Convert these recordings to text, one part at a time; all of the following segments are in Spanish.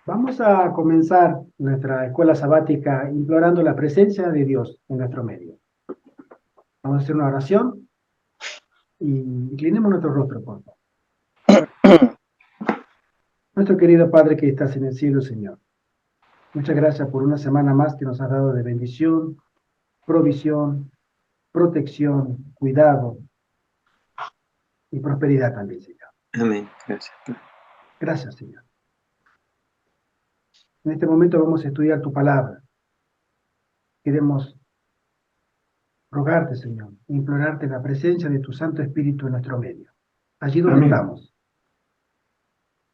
Vamos a comenzar nuestra escuela sabática implorando la presencia de Dios en nuestro medio. Vamos a hacer una oración y inclinemos nuestro rostro, por favor. Nuestro querido Padre que estás en el cielo, Señor. Muchas gracias por una semana más que nos has dado de bendición, provisión, protección, cuidado y prosperidad también, Señor. Amén. Gracias. Gracias, Señor. En este momento vamos a estudiar tu palabra. Queremos rogarte, Señor, e implorarte la presencia de tu Santo Espíritu en nuestro medio, allí donde Amén. estamos.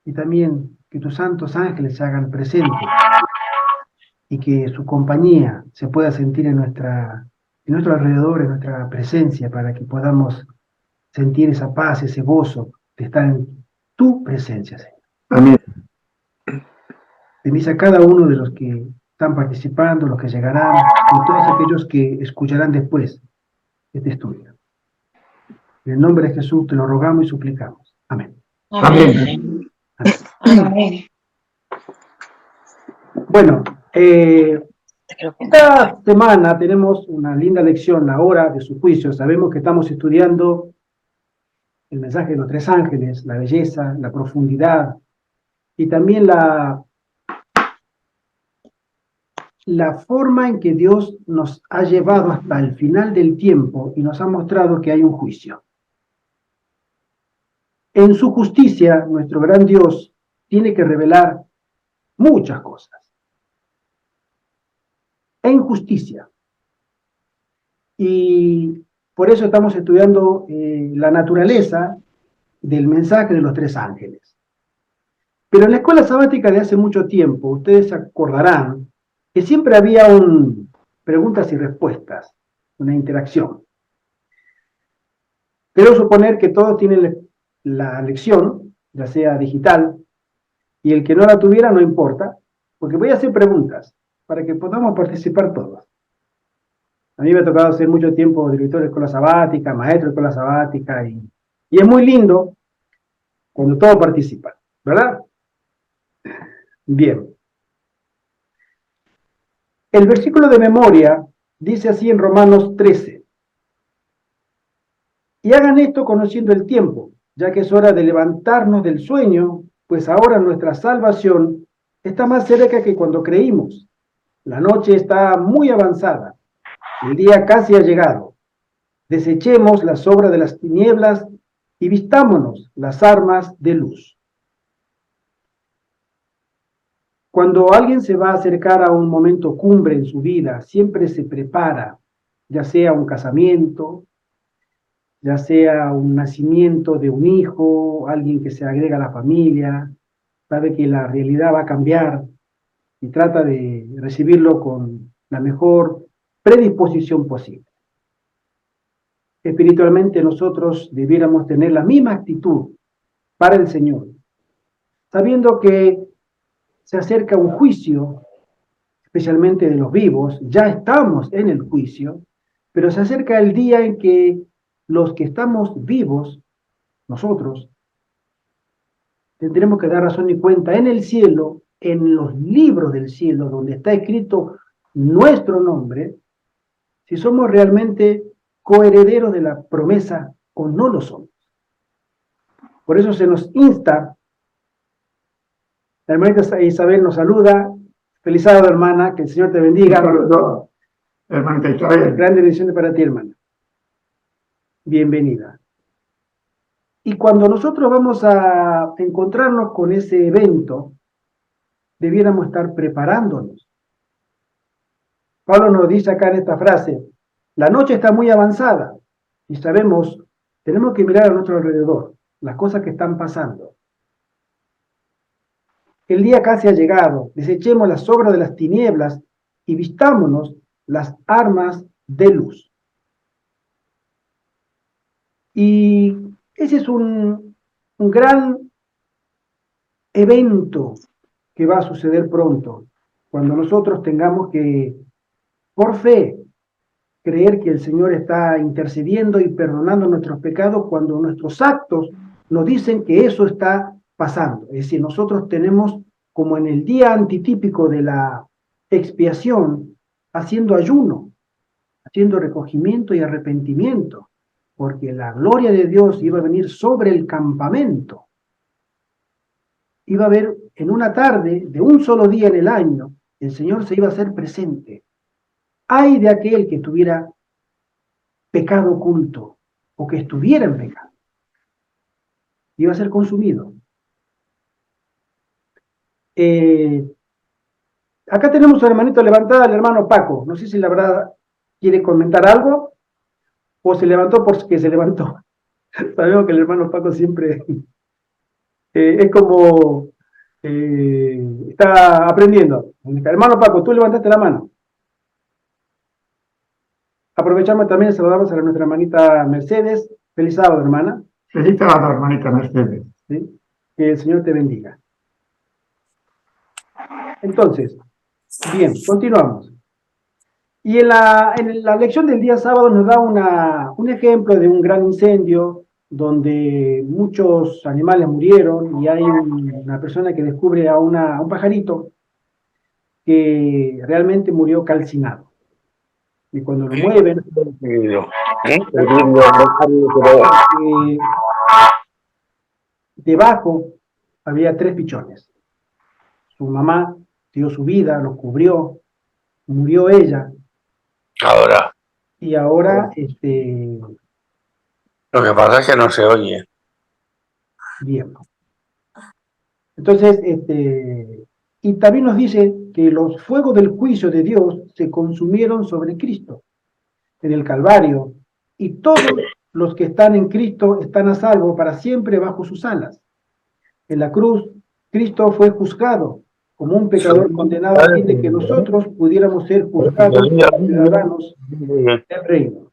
Y también que tus santos ángeles se hagan presentes y que su compañía se pueda sentir en nuestro alrededor, en nuestra presencia, para que podamos sentir esa paz, ese gozo de estar en tu presencia, Señor. Amén. Bendice a cada uno de los que están participando, los que llegarán, y todos aquellos que escucharán después este estudio. En el nombre de Jesús te lo rogamos y suplicamos. Amén. Amén. Amén. Bueno, esta semana tenemos una linda lección, la hora de su juicio. Sabemos que estamos estudiando el mensaje de los tres ángeles, la belleza, la profundidad y también la forma en que Dios nos ha llevado hasta el final del tiempo y nos ha mostrado que hay un juicio. En su justicia, nuestro gran Dios tiene que revelar muchas cosas. En justicia. Y por eso estamos estudiando la naturaleza del mensaje de los tres ángeles. Pero en la escuela sabática de hace mucho tiempo, ustedes se acordarán que siempre había preguntas y respuestas, una interacción. Quiero suponer que todos tienen la lección, ya sea digital, y el que no la tuviera no importa, porque voy a hacer preguntas para que podamos participar todos. A mí me ha tocado hacer mucho tiempo director de escuela sabática, maestro de escuela sabática, y es muy lindo cuando todos participan, ¿verdad? Bien. El versículo de memoria dice así en Romanos 13. Y hagan esto conociendo el tiempo, ya que es hora de levantarnos del sueño, pues ahora nuestra salvación está más cerca que cuando creímos. La noche está muy avanzada, el día casi ha llegado. Desechemos las obras de las tinieblas y vistámonos las armas de luz. Cuando alguien se va a acercar a un momento cumbre en su vida, siempre se prepara, ya sea un casamiento, ya sea un nacimiento de un hijo, alguien que se agrega a la familia, sabe que la realidad va a cambiar y trata de recibirlo con la mejor predisposición posible. Espiritualmente nosotros debiéramos tener la misma actitud para el Señor, sabiendo que se acerca un juicio, especialmente de los vivos, ya estamos en el juicio, pero se acerca el día en que los que estamos vivos, nosotros, tendremos que dar razón y cuenta en el cielo, en los libros del cielo, donde está escrito nuestro nombre, si somos realmente coherederos de la promesa o no lo somos. Por eso se nos insta, la hermanita Isabel nos saluda, feliz sábado hermana, que el Señor te bendiga. Hermanita Isabel. Grande bendición para ti, hermana. Bienvenida. Y cuando nosotros vamos a encontrarnos con ese evento, debiéramos estar preparándonos. Pablo nos dice acá en esta frase, la noche está muy avanzada y sabemos, tenemos que mirar a nuestro alrededor, las cosas que están pasando. El día casi ha llegado, desechemos las obras de las tinieblas y vistámonos las armas de luz. Y ese es un gran evento que va a suceder pronto, cuando nosotros tengamos que, por fe, creer que el Señor está intercediendo y perdonando nuestros pecados cuando nuestros actos nos dicen que eso está pasando. Es decir, nosotros tenemos como en el día antitípico de la expiación, haciendo ayuno, haciendo recogimiento y arrepentimiento, porque la gloria de Dios iba a venir sobre el campamento. Iba a haber en una tarde, de un solo día en el año, el Señor se iba a hacer presente. Ay de aquel que tuviera pecado oculto, o que estuviera en pecado. Iba a ser consumido. Acá tenemos a un hermanito levantado, el hermano Paco. No sé si la verdad quiere comentar algo, o se levantó porque se levantó. Sabemos que el hermano Paco siempre es como está aprendiendo. Hermano Paco, tú levantaste la mano. Aprovechamos también y saludamos a nuestra hermanita Mercedes. Feliz sábado, hermana. Feliz sábado, hermanita Mercedes. ¿Sí? Que el Señor te bendiga. Entonces, bien, continuamos. Y en la lección del día sábado nos da un ejemplo de un gran incendio donde muchos animales murieron y hay una persona que descubre a un pajarito que realmente murió calcinado. Y cuando lo mueven, debajo había 3 pichones. Su mamá dio su vida, lo cubrió, murió ella. Ahora, Y ahora, lo que pasa es que no se oye. bien. Entonces, y también nos dice que los fuegos del juicio de Dios se consumieron sobre Cristo en el Calvario, y todos los que están en Cristo están a salvo para siempre bajo sus alas. En la cruz, Cristo fue juzgado como un pecador condenado a fin de que nosotros pudiéramos ser juzgados como ciudadanos del reino.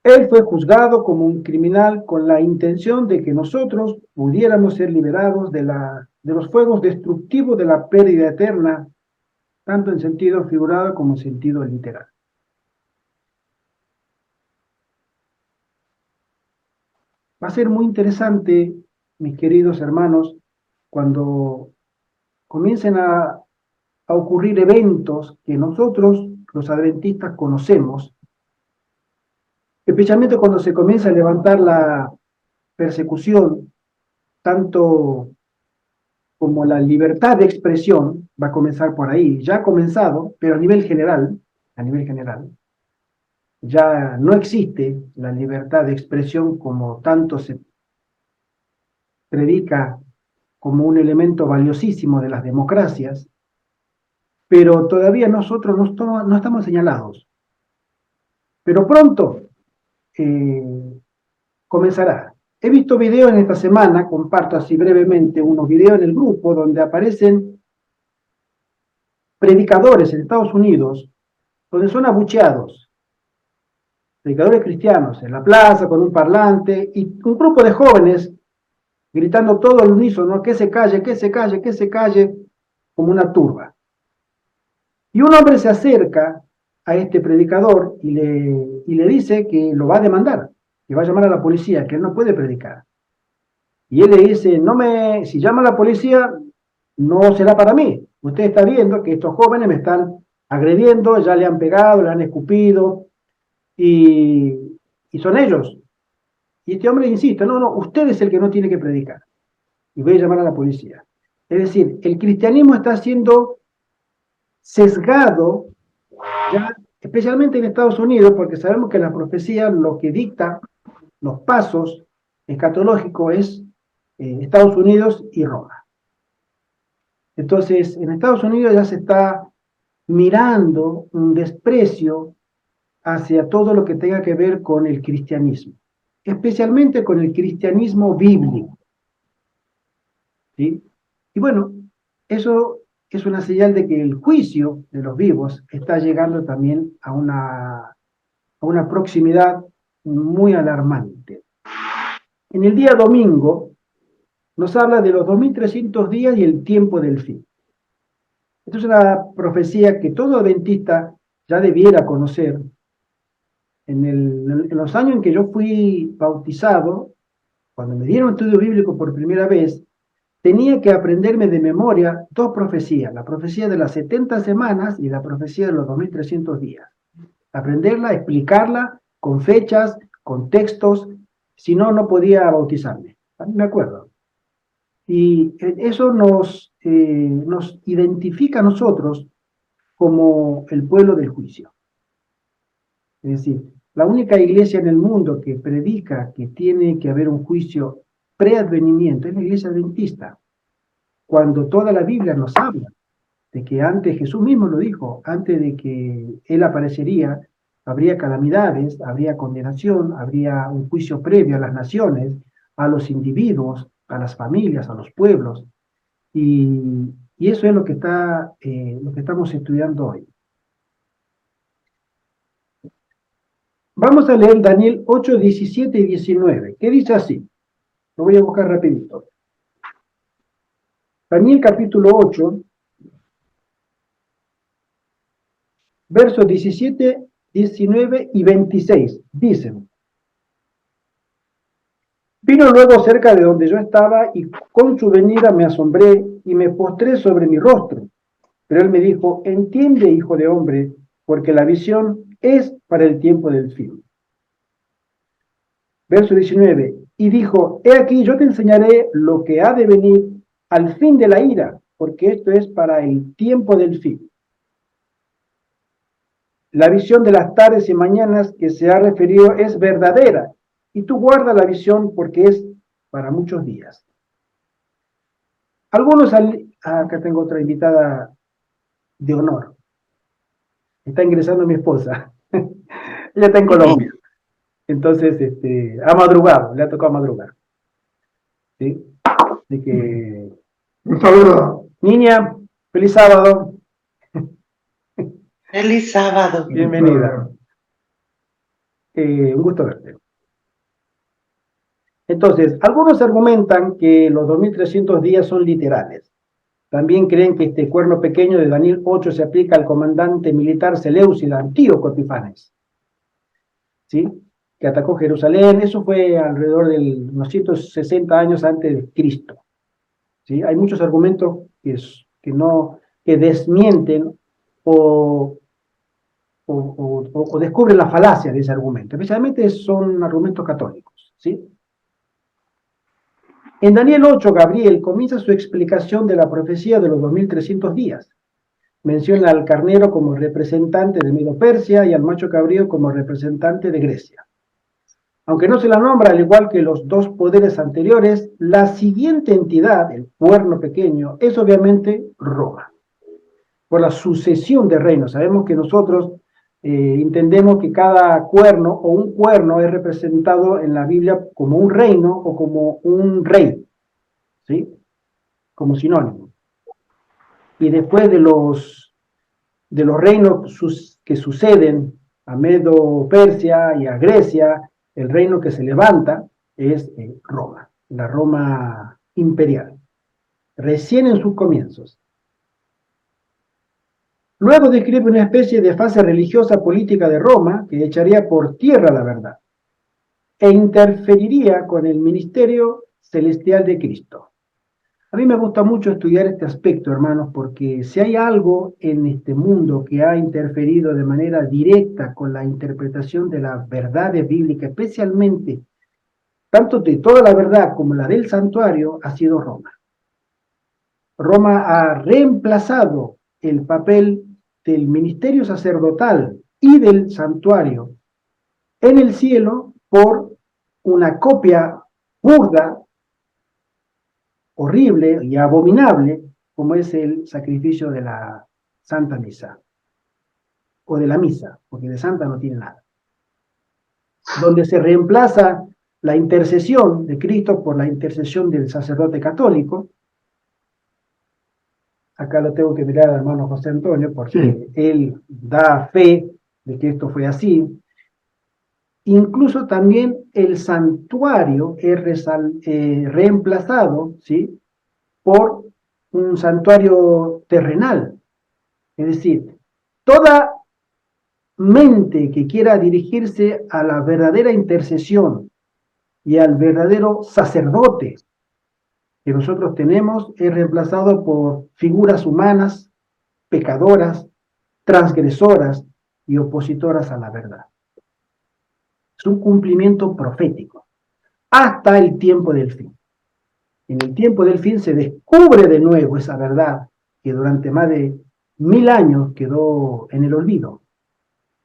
Él fue juzgado como un criminal con la intención de que nosotros pudiéramos ser liberados de los fuegos destructivos de la pérdida eterna, tanto en sentido figurado como en sentido literal. Va a ser muy interesante, mis queridos hermanos, cuando comiencen a ocurrir eventos que nosotros, los adventistas, conocemos, especialmente cuando se comienza a levantar la persecución, tanto como la libertad de expresión, va a comenzar por ahí, ya ha comenzado, pero a nivel general, ya no existe la libertad de expresión como tanto se predica como un elemento valiosísimo de las democracias, pero todavía nosotros no estamos señalados. Pero pronto comenzará. He visto videos en esta semana, comparto así brevemente unos videos en el grupo donde aparecen predicadores en Estados Unidos, donde son abucheados, predicadores cristianos, en la plaza con un parlante, y un grupo de jóvenes gritando todo al unísono, que se calle, que se calle, que se calle, como una turba. Y un hombre se acerca a este predicador y le dice que lo va a demandar, que va a llamar a la policía, que él no puede predicar. Y él le dice, si llama a la policía, no será para mí. Usted está viendo que estos jóvenes me están agrediendo, ya le han pegado, le han escupido, y son ellos. Y este hombre insiste, no, usted es el que no tiene que predicar. Y voy a llamar a la policía. Es decir, el cristianismo está siendo sesgado, ya, especialmente en Estados Unidos, porque sabemos que la profecía lo que dicta los pasos escatológicos es Estados Unidos y Roma. Entonces, en Estados Unidos ya se está mirando un desprecio hacia todo lo que tenga que ver con el cristianismo, especialmente con el cristianismo bíblico. ¿Sí? Y bueno, eso es una señal de que el juicio de los vivos está llegando también a una proximidad muy alarmante. En el día domingo nos habla de los 2300 días y el tiempo del fin. Esto es una profecía que todo adventista ya debiera conocer. En los años en que yo fui bautizado, cuando me dieron estudio bíblico por primera vez, tenía que aprenderme de memoria dos profecías, la profecía de las 70 semanas y la profecía de los 2300 días. Aprenderla, explicarla con fechas, con textos, si no, no podía bautizarme. Me acuerdo. Y eso nos identifica a nosotros como el pueblo del juicio. Es decir, la única iglesia en el mundo que predica que tiene que haber un juicio preadvenimiento es la iglesia adventista. Cuando toda la Biblia nos habla de que antes, Jesús mismo lo dijo, antes de que Él aparecería, habría calamidades, habría condenación, habría un juicio previo a las naciones, a los individuos, a las familias, a los pueblos. Y eso es lo que estamos estudiando hoy. Vamos a leer Daniel 8, 17 y 19, que dice así. Lo voy a buscar rapidito. Daniel capítulo 8, versos 17, 19 y 26, dicen: Vino luego cerca de donde yo estaba, y con su venida me asombré y me postré sobre mi rostro. Pero él me dijo: entiende, hijo de hombre, porque la visión es para el tiempo del fin. Verso 19, y dijo: he aquí, yo te enseñaré lo que ha de venir al fin de la ira, porque esto es para el tiempo del fin. La visión de las tardes y mañanas que se ha referido es verdadera, y tú guarda la visión porque es para muchos días. Acá tengo otra invitada de honor. Está ingresando mi esposa. Ella está en Colombia. Entonces, ha madrugado, le ha tocado madrugar. ¿Sí? Así que... Un saludo. Niña, feliz sábado. Feliz sábado. Bienvenida. Un gusto verte. Entonces, algunos argumentan que los 2300 días son literales. También creen que este cuerno pequeño de Daniel 8 se aplica al comandante militar Seleucida, Antíoco Epifanes, ¿sí? Que atacó Jerusalén. Eso fue alrededor de unos 160 años antes de Cristo. ¿Sí? Hay muchos argumentos que desmienten o descubren la falacia de ese argumento. Especialmente son argumentos católicos, ¿sí? En Daniel 8, Gabriel comienza su explicación de la profecía de los 2300 días. Menciona al carnero como representante de Medo-Persia y al macho cabrío como representante de Grecia. Aunque no se la nombra, al igual que los dos poderes anteriores, la siguiente entidad, el cuerno pequeño, es obviamente Roma. Por la sucesión de reinos. Sabemos que nosotros entendemos que cada cuerno o un cuerno es representado en la Biblia como un reino o como un rey, ¿sí? Como sinónimo. Y después de los reinos que suceden a Medo-Persia y a Grecia, el reino que se levanta es Roma, la Roma imperial, recién en sus comienzos. Luego describe una especie de fase religiosa política de Roma que echaría por tierra la verdad e interferiría con el ministerio celestial de Cristo. A mí me gusta mucho estudiar este aspecto, hermanos, porque si hay algo en este mundo que ha interferido de manera directa con la interpretación de las verdades bíblicas, especialmente tanto de toda la verdad como la del santuario, ha sido Roma. Roma ha reemplazado el papel del ministerio sacerdotal y del santuario en el cielo por una copia burda, horrible y abominable, como es el sacrificio de la Santa Misa, o de la misa, porque de santa no tiene nada, donde se reemplaza la intercesión de Cristo por la intercesión del sacerdote católico. Acá lo tengo que mirar al hermano José Antonio, porque él da fe de que esto fue así. Incluso también el santuario es reemplazado, ¿sí?, por un santuario terrenal. Es decir, toda mente que quiera dirigirse a la verdadera intercesión y al verdadero sacerdote que nosotros tenemos es reemplazado por figuras humanas, pecadoras, transgresoras y opositoras a la verdad. Es un cumplimiento profético hasta el tiempo del fin. En el tiempo del fin se descubre de nuevo esa verdad que durante más de 1000 años quedó en el olvido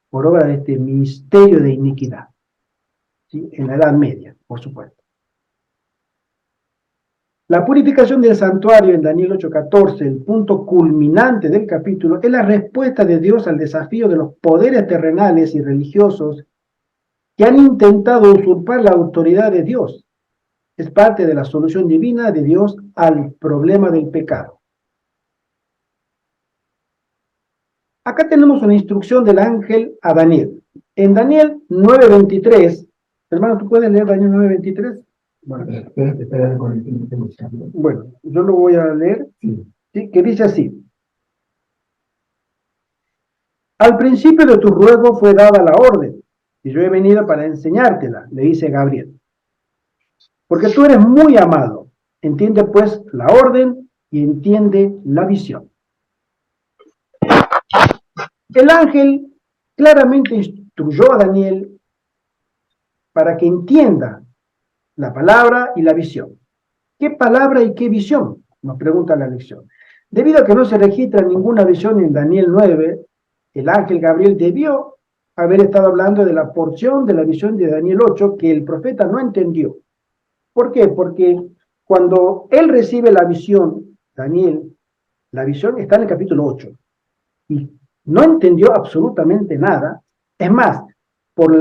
por obra de este misterio de iniquidad, ¿sí? En la Edad Media, por supuesto. La purificación del santuario en Daniel 8:14, el punto culminante del capítulo, es la respuesta de Dios al desafío de los poderes terrenales y religiosos que han intentado usurpar la autoridad de Dios. Es parte de la solución divina de Dios al problema del pecado. Acá tenemos una instrucción del ángel a Daniel. En Daniel 9:23, hermano, ¿tú puedes leer Daniel 9:23? Bueno, yo lo voy a leer, ¿sí? Que dice así: al principio de tu ruego fue dada la orden, y yo he venido para enseñártela, le dice Gabriel. Porque tú eres muy amado, entiende pues la orden y entiende la visión. El ángel claramente instruyó a Daniel para que entienda la palabra y la visión. ¿Qué palabra y qué visión? Nos pregunta la lección. Debido a que no se registra ninguna visión en Daniel 9, el ángel Gabriel debió haber estado hablando de la porción de la visión de Daniel 8 que el profeta no entendió. ¿Por qué? Porque cuando él recibe la visión, Daniel, la visión está en el capítulo 8, y no entendió absolutamente nada. Es más, por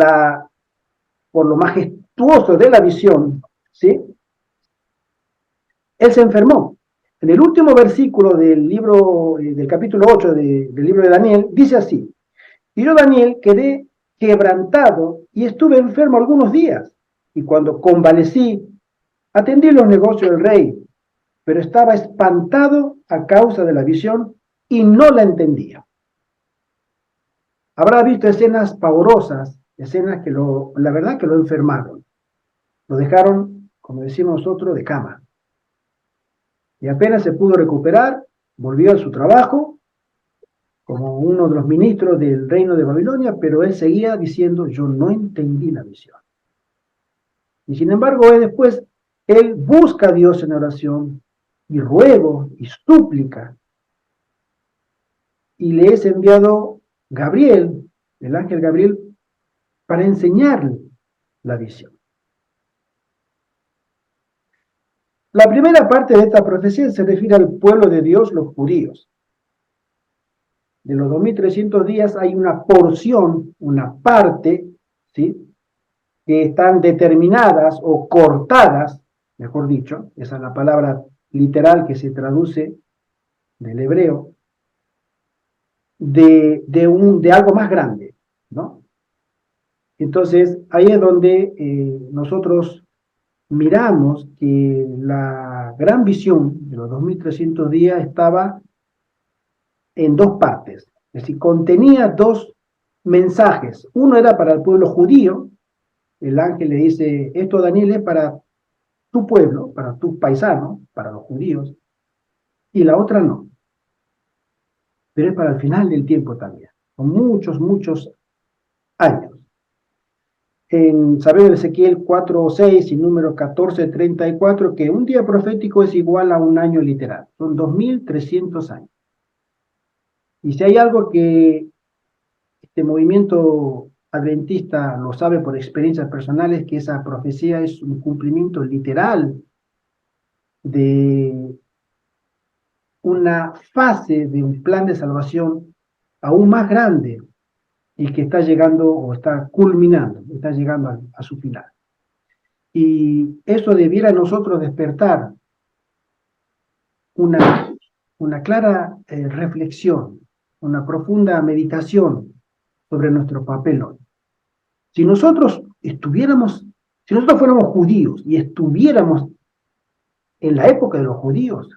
lo majestuoso de la visión, ¿sí? Él se enfermó. En el último versículo del libro, del capítulo 8 del libro de Daniel, dice así: y yo, Daniel, quedé quebrantado y estuve enfermo algunos días, y cuando convalecí, atendí los negocios del rey, pero estaba espantado a causa de la visión y no la entendía. Habrá visto escenas pavorosas, escenas que la verdad que lo enfermaron. Lo dejaron, como decimos nosotros, de cama. Y apenas se pudo recuperar, volvió a su trabajo como uno de los ministros del reino de Babilonia, pero él seguía diciendo: yo no entendí la visión. Y sin embargo, después, él busca a Dios en oración, y ruego, y súplica, y le es enviado Gabriel, el ángel Gabriel, para enseñarle la visión. La primera parte de esta profecía se refiere al pueblo de Dios, los judíos. De los 2300 días hay una porción, una parte, ¿sí?, que están determinadas o cortadas, mejor dicho, esa es la palabra literal que se traduce del hebreo, de algo más grande, ¿no? Entonces, ahí es donde nosotros miramos que la gran visión de los 2300 días estaba en dos partes, es decir, contenía dos mensajes. Uno era para el pueblo judío. El ángel le dice: esto, Daniel, es para tu pueblo, para tus paisanos, para los judíos, y la otra no, pero es para el final del tiempo también, con muchos, muchos años. Sabemos en Ezequiel 4:6 y Números 14:34 que un día profético es igual a un año literal, son 2300 años. Y si hay algo que este movimiento adventista lo sabe por experiencias personales, que esa profecía es un cumplimiento literal de una fase de un plan de salvación aún más grande y que está llegando o está culminando, está llegando a su final. Y eso debiera a nosotros despertar una clara reflexión, una profunda meditación sobre nuestro papel hoy. Si nosotros fuéramos judíos y estuviéramos en la época de los judíos,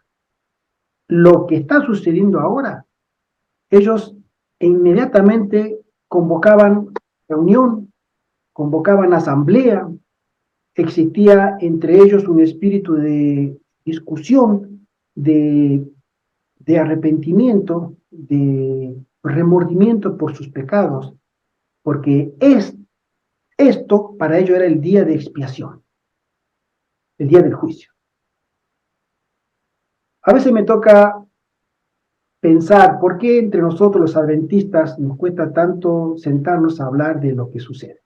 lo que está sucediendo ahora, ellos inmediatamente convocaban reunión, convocaban asamblea, existía entre ellos un espíritu de discusión, de arrepentimiento, de remordimiento por sus pecados, porque esto para ellos era el día de expiación, el día del juicio. A veces me toca pensar por qué entre nosotros los adventistas nos cuesta tanto sentarnos a hablar de lo que sucede.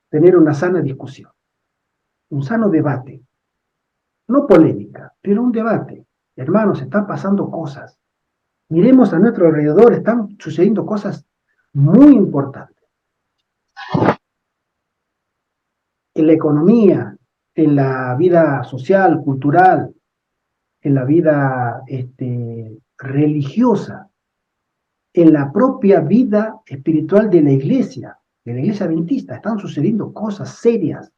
Tener una sana discusión, un sano debate, no polémica, pero un debate. Hermanos, están pasando cosas. Miremos a nuestro alrededor, están sucediendo cosas muy importantes. En la economía, en la vida social, cultural, en la vida religiosa, en la propia vida espiritual de la iglesia adventista, están sucediendo cosas serias.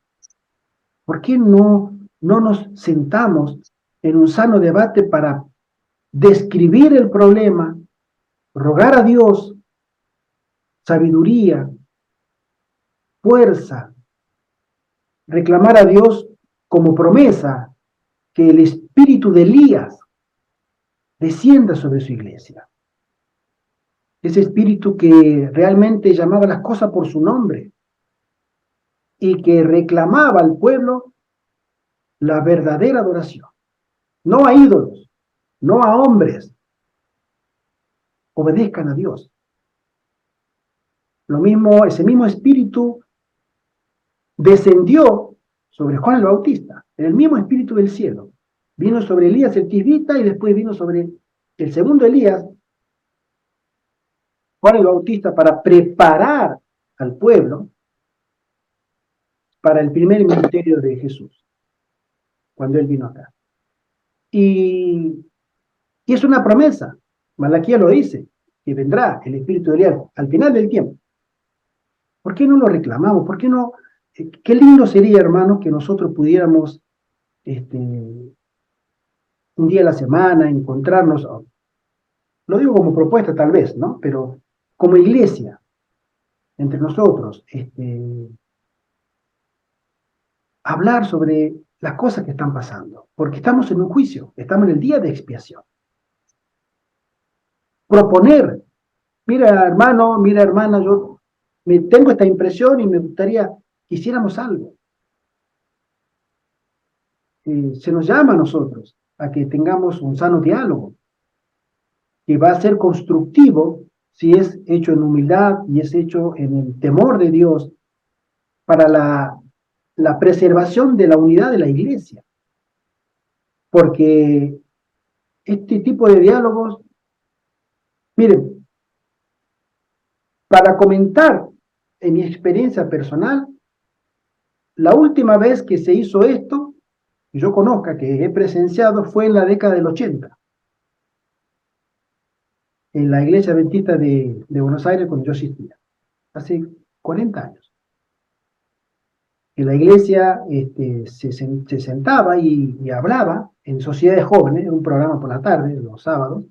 ¿Por qué no nos sentamos en un sano debate para describir el problema, rogar a Dios sabiduría, fuerza, reclamar a Dios como promesa que el espíritu de Elías descienda sobre su iglesia? Ese espíritu que realmente llamaba las cosas por su nombre y que reclamaba al pueblo la verdadera adoración, no a ídolos, no a hombres. Obedezcan a Dios. Ese mismo espíritu descendió sobre Juan el Bautista, el mismo espíritu del cielo. Vino sobre Elías el tisbita y después vino sobre el segundo Elías, Juan el Bautista, para preparar al pueblo para el primer ministerio de Jesús, cuando él vino acá. Y es una promesa, Malaquías lo dice, que vendrá el espíritu de Elías al final del tiempo. ¿Por qué no lo reclamamos? ¿Por qué no? Qué lindo sería, hermanos, que nosotros pudiéramos un día a la semana encontrarnos, lo digo como propuesta tal vez, ¿no? Pero como iglesia, entre nosotros, hablar sobre las cosas que están pasando, porque estamos en un juicio, estamos en el día de expiación. Proponer, mira hermano, mira hermana, yo tengo esta impresión y me gustaría que hiciéramos algo. Se nos llama a nosotros a que tengamos un sano diálogo, que va a ser constructivo si es hecho en humildad y es hecho en el temor de Dios para la preservación de la unidad de la iglesia. Porque este tipo de diálogos, miren, para comentar en mi experiencia personal, la última vez que se hizo esto, que yo conozca, que he presenciado, fue en la década del 80, en la iglesia adventista de Buenos Aires, cuando yo asistía, hace 40 años. En la iglesia se sentaba y hablaba en sociedades jóvenes, en un programa por la tarde, los sábados,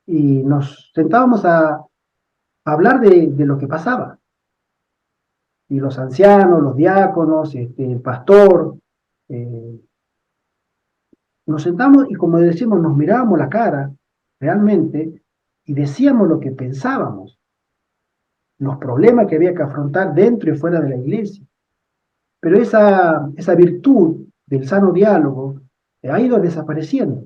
y nos sentábamos a hablar de lo que pasaba. Y los ancianos, los diáconos, el pastor, nos sentamos y, como decimos, nos mirábamos la cara realmente y decíamos lo que pensábamos, los problemas que había que afrontar dentro y fuera de la iglesia. Pero esa virtud del sano diálogo ha ido desapareciendo.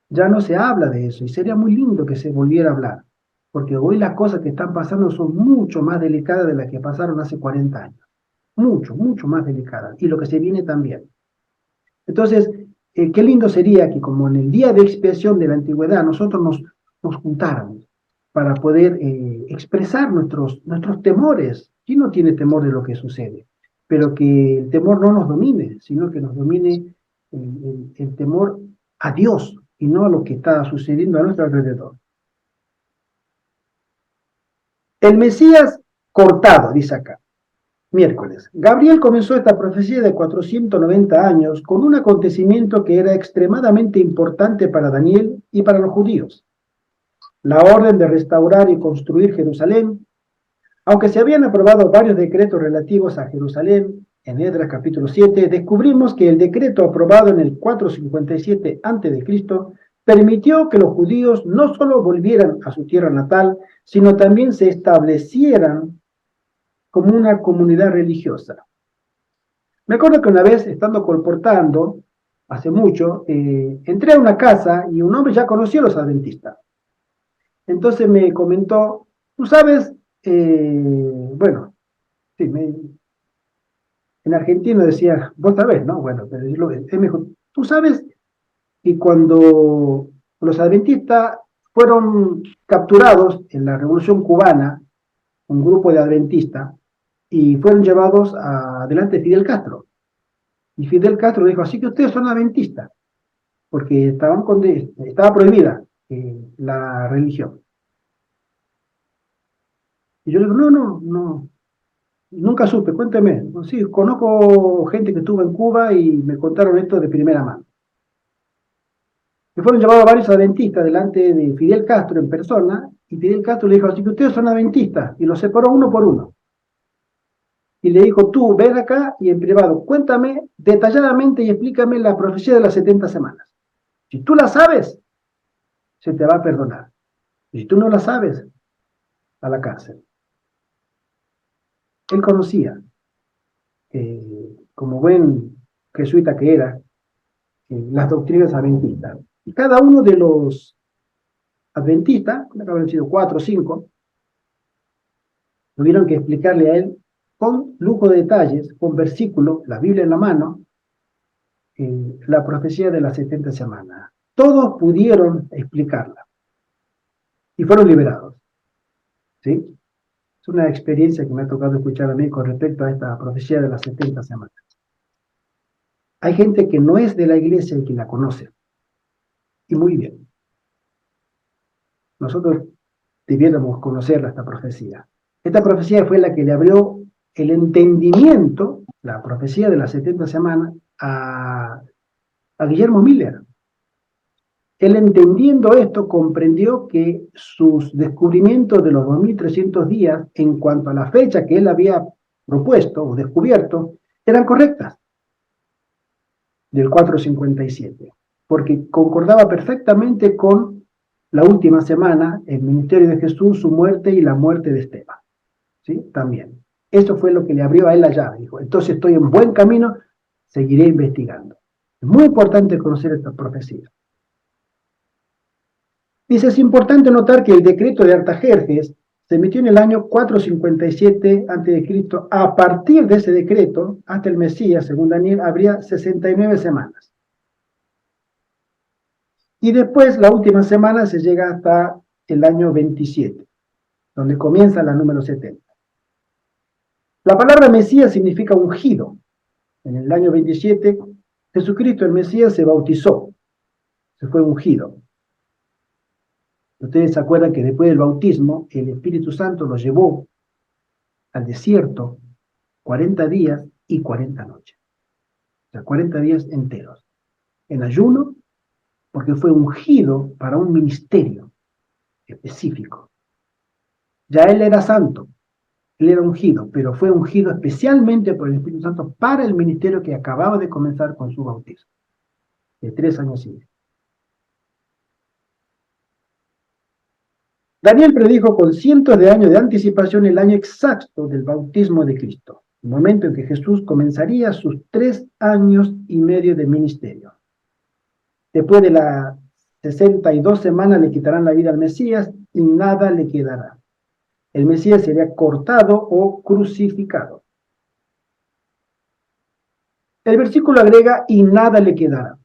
Ya no se habla de eso y sería muy lindo que se volviera a hablar, porque hoy las cosas que están pasando son mucho más delicadas de las que pasaron hace 40 años. Mucho, mucho más delicadas. Y lo que se viene también. Entonces, qué lindo sería que, como en el día de expiación de la antigüedad, nosotros nos juntáramos para poder expresar nuestros temores. ¿Quién no tiene temor de lo que sucede? Pero que el temor no nos domine, sino que nos domine el temor a Dios y no a lo que está sucediendo a nuestro alrededor. El Mesías cortado, dice acá. Miércoles. Gabriel comenzó esta profecía de 490 años con un acontecimiento que era extremadamente importante para Daniel y para los judíos. La orden de restaurar y construir Jerusalén. Aunque se habían aprobado varios decretos relativos a Jerusalén, en Esdras capítulo 7, descubrimos que el decreto aprobado en el 457 a.C. permitió que los judíos no solo volvieran a su tierra natal, sino también se establecieran como una comunidad religiosa. Me acuerdo que una vez, estando colportando, hace mucho, entré a una casa y un hombre ya conocía a los adventistas. Entonces me comentó, tú sabes, bueno, sí, en argentino decía, vos sabés, ¿no? Bueno, pero él me dijo, tú sabes, y cuando los adventistas fueron capturados en la Revolución Cubana, un grupo de adventistas, y fueron llevados delante de Fidel Castro. Y Fidel Castro dijo, así que ustedes son adventistas, porque estaba prohibida la religión. Y yo le digo, no, nunca supe, cuénteme. Pues sí, conozco gente que estuvo en Cuba y me contaron esto de primera mano. Que fueron llevados varios adventistas delante de Fidel Castro en persona, y Fidel Castro le dijo, así que ustedes son adventistas, y los separó uno por uno. Y le dijo, tú ven acá y en privado, cuéntame detalladamente y explícame la profecía de las 70 semanas. Si tú la sabes, se te va a perdonar. Y si tú no la sabes, a la cárcel. Él conocía, como buen jesuita que era, las doctrinas adventistas. Y cada uno de los adventistas, que habrán sido 4 o 5, tuvieron que explicarle a él con lujo de detalles, con versículos, la Biblia en la mano, la profecía de las 70 semanas. Todos pudieron explicarla y fueron liberados. ¿Sí? Es una experiencia que me ha tocado escuchar a mí con respecto a esta profecía de las 70 semanas. Hay gente que no es de la iglesia y que la conoce. Y muy bien. Nosotros debiéramos conocerla, esta profecía. Esta profecía fue la que le abrió el entendimiento, la profecía de las 70 semanas, a Guillermo Miller. Él, entendiendo esto, comprendió que sus descubrimientos de los 2300 días en cuanto a la fecha que él había propuesto o descubierto eran correctas, del 457, porque concordaba perfectamente con la última semana, el ministerio de Jesús, su muerte y la muerte de Esteban. ¿Sí? También. Eso fue lo que le abrió a él la llave. Dijo, entonces estoy en buen camino, seguiré investigando. Es muy importante conocer esta profecía. Dice, es importante notar que el decreto de Artajerjes se emitió en el año 457 a.C. A partir de ese decreto, hasta el Mesías, según Daniel, habría 69 semanas. Y después, la última semana, se llega hasta el año 27, donde comienza la número 70. La palabra Mesías significa ungido. En el año 27, Jesucristo, el Mesías, se bautizó, se fue ungido. Ustedes se acuerdan que después del bautismo, el Espíritu Santo lo llevó al desierto 40 días y 40 noches. O sea, 40 días enteros. En ayuno, porque fue ungido para un ministerio específico. Ya él era santo, él era ungido, pero fue ungido especialmente por el Espíritu Santo para el ministerio que acababa de comenzar con su bautismo, de 3 años y medio. Daniel predijo con cientos de años de anticipación el año exacto del bautismo de Cristo, el momento en que Jesús comenzaría sus 3 años y medio de ministerio. Después de las 62 semanas le quitarán la vida al Mesías y nada le quedará. El Mesías sería cortado o crucificado. El versículo agrega, y nada le quedará.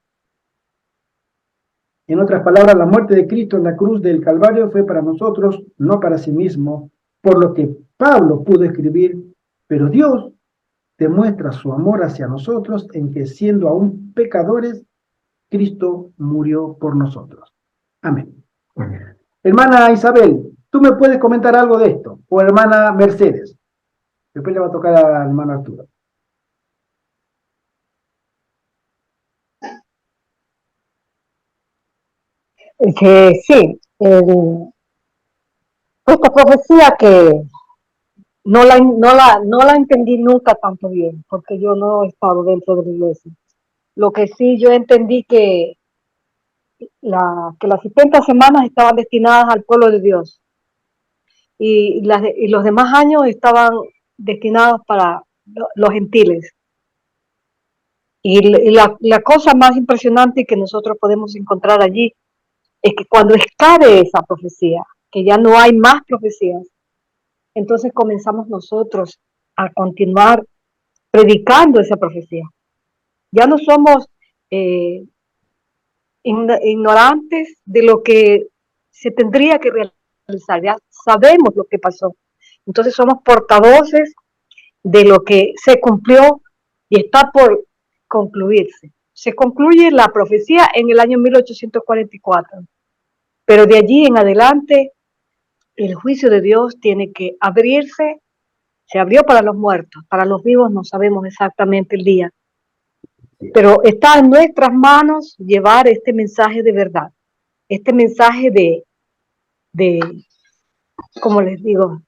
En otras palabras, la muerte de Cristo en la cruz del Calvario fue para nosotros, no para sí mismo, por lo que Pablo pudo escribir, pero Dios demuestra su amor hacia nosotros en que, siendo aún pecadores, Cristo murió por nosotros. Amén. Amén. Hermana Isabel, ¿tú me puedes comentar algo de esto? O hermana Mercedes. Después le va a tocar al hermano Arturo. Sí, esta profecía que no la entendí nunca tanto bien, porque yo no he estado dentro de la iglesia. Lo que sí yo entendí que las 70 semanas estaban destinadas al pueblo de Dios y los demás años estaban destinados para los gentiles. Y la cosa más impresionante que nosotros podemos encontrar allí es que cuando escabe esa profecía, que ya no hay más profecías, entonces comenzamos nosotros a continuar predicando esa profecía. Ya no somos eh, ignorantes de lo que se tendría que realizar, ya sabemos lo que pasó. Entonces somos portavoces de lo que se cumplió y está por concluirse. Se concluye la profecía en el año 1844, pero de allí en adelante el juicio de Dios tiene que abrirse. Se abrió para los muertos, para los vivos no sabemos exactamente el día, pero está en nuestras manos llevar este mensaje de verdad, este mensaje de como les digo,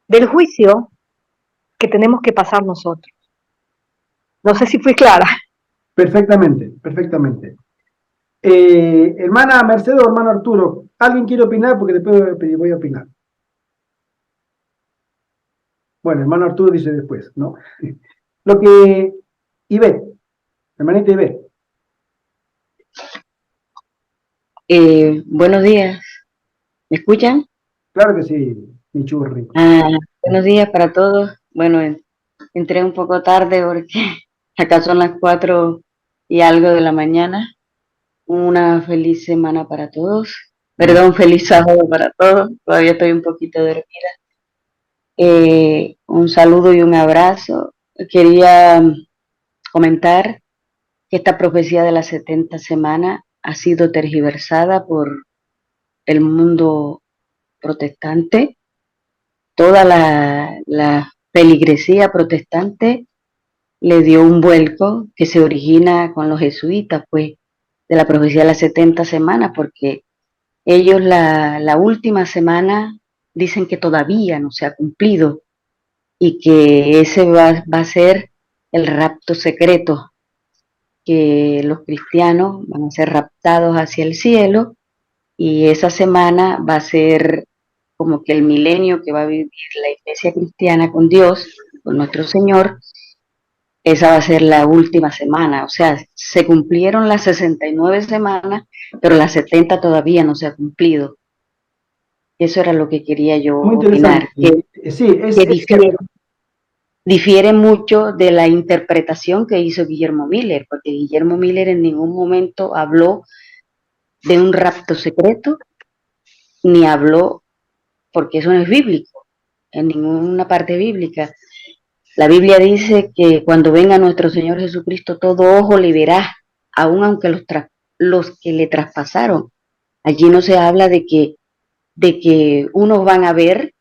del juicio que tenemos que pasar nosotros. No sé si fui clara. Perfectamente, perfectamente. Hermana Mercedes o hermano Arturo, ¿alguien quiere opinar? Porque después voy a opinar. Bueno, hermano Arturo dice después, ¿no? Lo que... Ivette, hermanita Ivette. Buenos días, ¿me escuchan? Claro que sí, mi churri. Buenos días para todos. Bueno, entré un poco tarde porque acá son las 4 y algo de la mañana. Una feliz semana para todos. Perdón, feliz sábado para todos. Todavía estoy un poquito dormida. Un saludo y un abrazo. Quería comentar que esta profecía de las 70 semanas ha sido tergiversada por el mundo protestante. Toda la feligresía protestante le dio un vuelco que se origina con los jesuitas, pues, de la profecía de las 70 semanas, porque ellos la última semana dicen que todavía no se ha cumplido y que ese va a ser el rapto secreto, que los cristianos van a ser raptados hacia el cielo y esa semana va a ser como que el milenio que va a vivir la iglesia cristiana con Dios, con nuestro Señor. Esa va a ser la última semana, o sea, se cumplieron las 69 semanas, pero las 70 todavía no se ha cumplido. Eso era lo que quería yo Muy opinar, interesante. Sí, que es cierto. difiere mucho de la interpretación que hizo Guillermo Miller, porque Guillermo Miller en ningún momento habló de un rapto secreto, ni habló, porque eso no es bíblico, en ninguna parte bíblica. La Biblia dice que cuando venga nuestro Señor Jesucristo, todo ojo le verá, aun aunque los que le traspasaron. Allí no se habla de que unos van a ver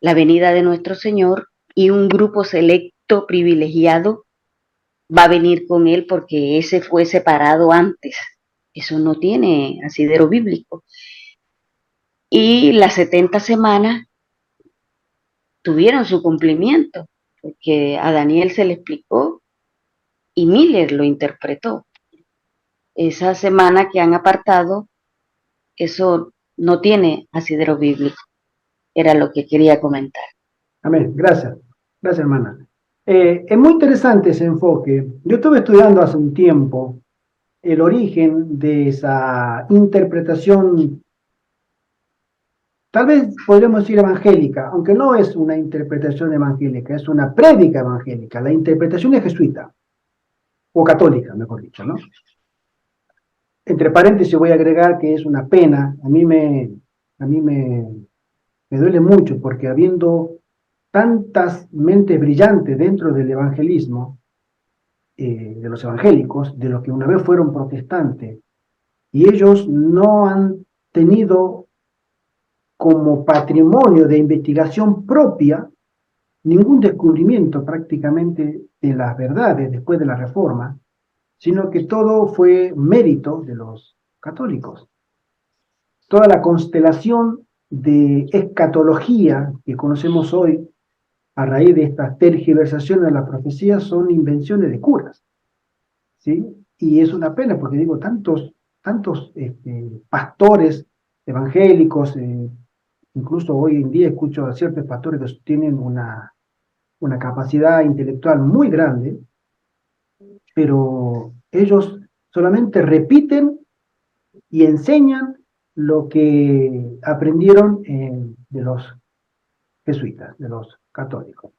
la venida de nuestro Señor y un grupo selecto, privilegiado, va a venir con él porque ese fue separado antes. Eso no tiene asidero bíblico. Y las 70 semanas tuvieron su cumplimiento, porque a Daniel se le explicó y Miller lo interpretó. Esa semana que han apartado, eso no tiene asidero bíblico. Era lo que quería comentar. Amén. Gracias. Gracias, hermana. Es muy interesante ese enfoque. Yo estuve estudiando hace un tiempo el origen de esa interpretación, tal vez podríamos decir evangélica, aunque no es una interpretación evangélica, es una prédica evangélica. La interpretación es jesuita, o católica, mejor dicho, ¿no? Entre paréntesis voy a agregar que es una pena, me duele mucho, porque habiendo tantas mentes brillantes dentro del evangelismo, de los evangélicos, de los que una vez fueron protestantes, y ellos no han tenido como patrimonio de investigación propia ningún descubrimiento prácticamente de las verdades después de la Reforma, sino que todo fue mérito de los católicos. Toda la constelación de escatología que conocemos hoy a raíz de estas tergiversaciones de la profecía son invenciones de curas, ¿sí? Y es una pena porque digo, tantos pastores evangélicos, incluso hoy en día escucho a ciertos pastores que tienen una capacidad intelectual muy grande, pero ellos solamente repiten y enseñan lo que aprendieron de los jesuitas, de los católicos.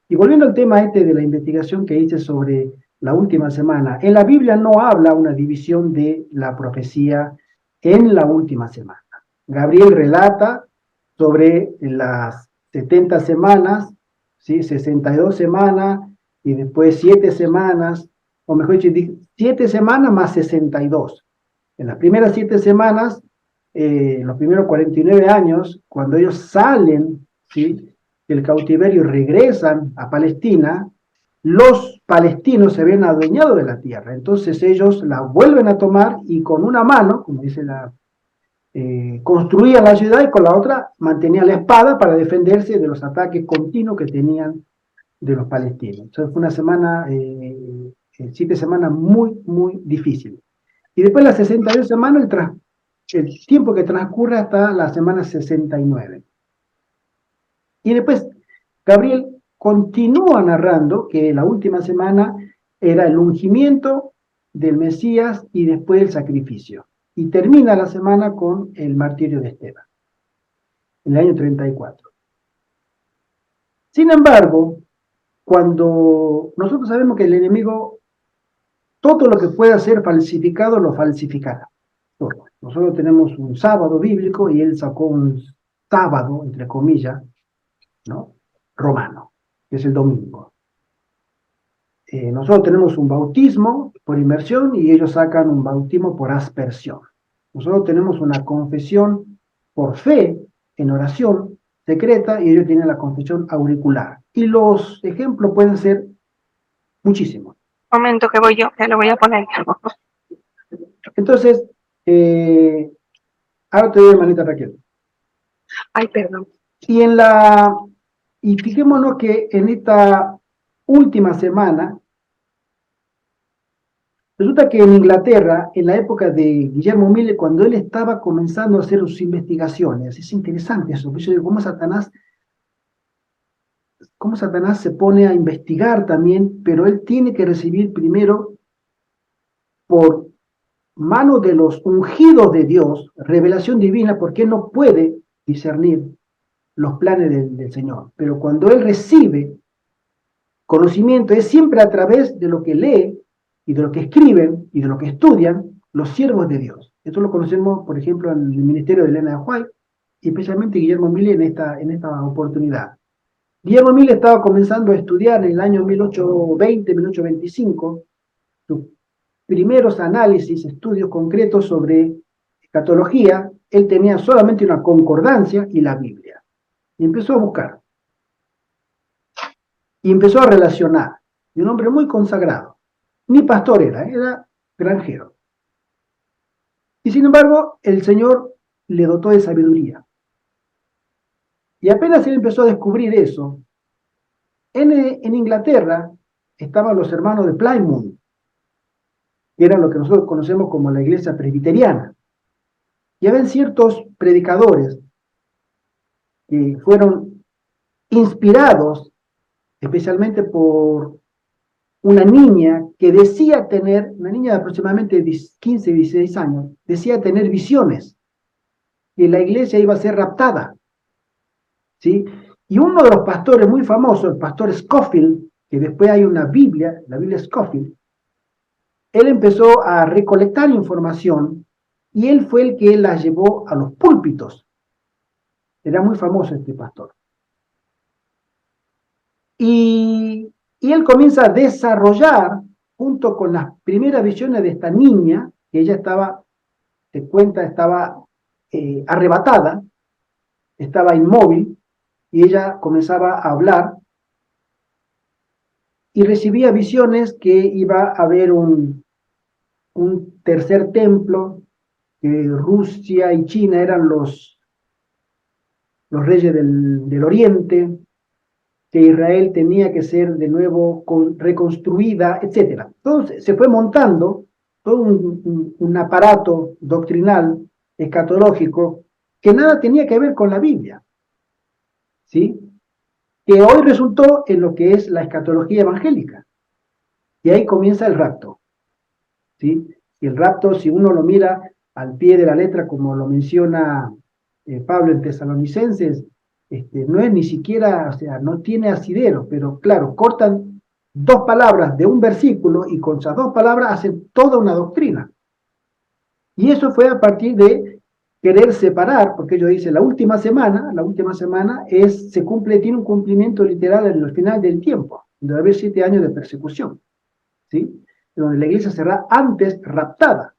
Y volviendo al tema de la investigación que hice sobre la última semana, en la Biblia no habla una división de la profecía en la última semana. Gabriel relata sobre las 70 semanas, ¿sí? 62 semanas, y después 7 semanas, o mejor dicho, 7 semanas más 62. En las primeras 7 semanas, los primeros 49 años, cuando ellos salen, ¿sí?, del cautiverio y regresan a Palestina, los palestinos se ven adueñados de la tierra. Entonces ellos la vuelven a tomar y con una mano, como dice construían la ciudad y con la otra mantenían la espada para defenderse de los ataques continuos que tenían de los palestinos. Entonces fue una semana, 7 semanas muy, muy difíciles. Y después las 62 semanas, el tiempo que transcurre hasta la semana 69. Y después Gabriel continúa narrando que la última semana era el ungimiento del Mesías y después el sacrificio. Y termina la semana con el martirio de Esteban, en el año 34. Sin embargo, cuando nosotros sabemos que el enemigo, todo lo que pueda ser falsificado, lo falsificará. Todo. Nosotros tenemos un sábado bíblico y él sacó un sábado, entre comillas, ¿no?, romano, que es el domingo. Nosotros tenemos un bautismo por inmersión y ellos sacan un bautismo por aspersión. Nosotros tenemos una confesión por fe en oración secreta y ellos tienen la confesión auricular. Y los ejemplos pueden ser muchísimos. Momento que voy yo, que lo voy a poner. Entonces, ahora te doy manita, Raquel. Ay, perdón. Y fijémonos que en esta última semana, resulta que en Inglaterra, en la época de Guillermo Miller, cuando él estaba comenzando a hacer sus investigaciones, es interesante eso, yo digo, cómo Satanás se pone a investigar también, pero él tiene que recibir primero, por mano de los ungidos de Dios, revelación divina, porque él no puede discernir los planes del Señor. Pero cuando él recibe conocimiento, es siempre a través de lo que lee y de lo que escriben y de lo que estudian los siervos de Dios. Esto lo conocemos, por ejemplo, en el ministerio de Elena de White, y especialmente Guillermo Miller en esta oportunidad. Guillermo Miller estaba comenzando a estudiar en el año 1820, 1825, sus primeros análisis, estudios concretos sobre escatología. Él tenía solamente una concordancia y la Biblia. Y empezó a buscar. Y empezó a relacionar. Y un hombre muy consagrado. Ni pastor era granjero. Y sin embargo, el Señor le dotó de sabiduría. Y apenas él empezó a descubrir eso, en Inglaterra estaban los hermanos de Plymouth, que eran lo que nosotros conocemos como la iglesia presbiteriana. Y había ciertos predicadores que fueron inspirados especialmente por una niña que decía tener, una niña de aproximadamente 15, 16 años, decía tener visiones, que la iglesia iba a ser raptada, ¿sí? Y uno de los pastores muy famosos, el pastor Scofield, que después hay una Biblia, la Biblia Scofield, él empezó a recolectar información y él fue el que la llevó a los púlpitos. Era muy famoso este pastor. Y él comienza a desarrollar, junto con las primeras visiones de esta niña, que ella estaba, te cuenta, estaba arrebatada, estaba inmóvil, y ella comenzaba a hablar, y recibía visiones que iba a haber un tercer templo, que Rusia y China eran los reyes del Oriente, que Israel tenía que ser de nuevo reconstruida, etc. Entonces se fue montando todo un aparato doctrinal, escatológico, que nada tenía que ver con la Biblia, ¿sí? Que hoy resultó en lo que es la escatología evangélica. Y ahí comienza el rapto, ¿sí? Y el rapto, si uno lo mira al pie de la letra, como lo menciona Pablo en Tesalonicenses, no es ni siquiera, o sea, no tiene asidero, pero claro, cortan dos palabras de un versículo y con esas dos palabras hacen toda una doctrina. Y eso fue a partir de querer separar, porque ellos dicen la última semana se cumple, tiene un cumplimiento literal en el final del tiempo, debe haber 7 años de persecución, ¿sí? Donde la iglesia será antes raptada.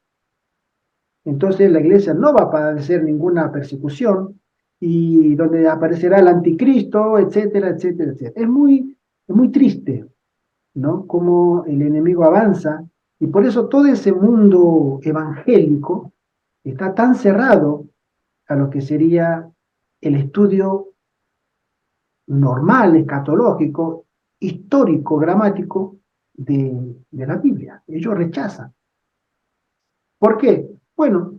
Entonces la iglesia no va a padecer ninguna persecución y donde aparecerá el anticristo, etcétera, etcétera, etcétera. Es muy triste, ¿no? Cómo el enemigo avanza y por eso todo ese mundo evangélico está tan cerrado a lo que sería el estudio normal, escatológico, histórico, gramático de la Biblia. Ellos rechazan. ¿Por qué? Bueno,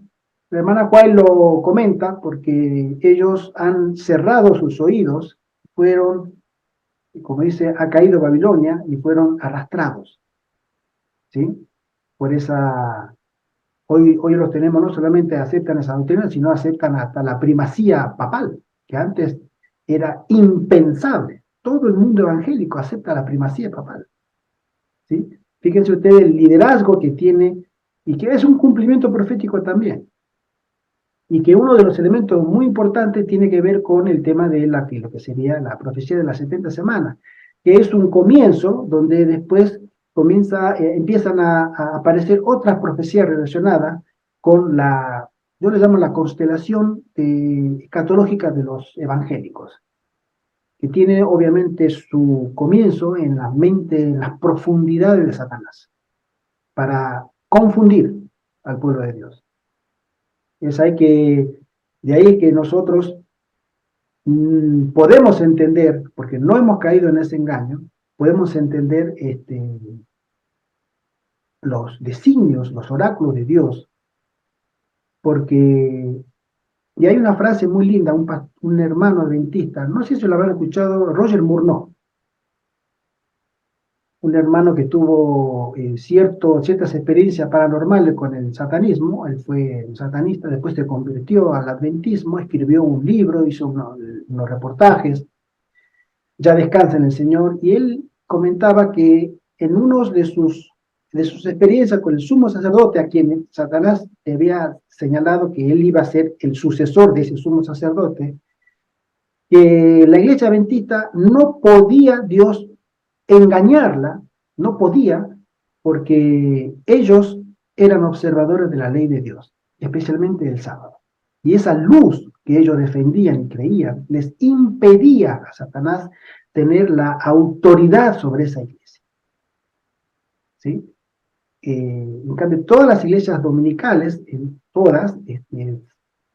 la hermana Juárez lo comenta porque ellos han cerrado sus oídos, fueron, como dice, ha caído Babilonia y fueron arrastrados, ¿sí? Por esa, hoy los tenemos, no solamente aceptan esa doctrina, sino aceptan hasta la primacía papal, que antes era impensable. Todo el mundo evangélico acepta la primacía papal, ¿sí? Fíjense ustedes el liderazgo que tiene y que es un cumplimiento profético también. Y que uno de los elementos muy importantes tiene que ver con el tema de lo que sería la profecía de las 70 semanas, que es un comienzo donde después empiezan a aparecer otras profecías relacionadas con yo le llamo la constelación escatológica de los evangélicos, que tiene obviamente su comienzo en la mente, en las profundidades de Satanás, para confundir al pueblo de Dios. De ahí que nosotros podemos entender, porque no hemos caído en ese engaño, podemos entender los designios, los oráculos de Dios, porque, y hay una frase muy linda, un hermano adventista, no sé si lo habrán escuchado, Roger Murnau, un hermano que tuvo ciertas experiencias paranormales con el satanismo. Él fue un satanista, después se convirtió al adventismo, escribió un libro, hizo unos reportajes, ya descansa en el Señor, y él comentaba que en uno de sus experiencias con el sumo sacerdote, a quien Satanás había señalado que él iba a ser el sucesor de ese sumo sacerdote, que la iglesia adventista no podía Dios engañarla, no podía, porque ellos eran observadores de la ley de Dios, especialmente el sábado. Y esa luz que ellos defendían y creían les impedía a Satanás tener la autoridad sobre esa iglesia, ¿sí? En cambio, todas las iglesias dominicales, todas,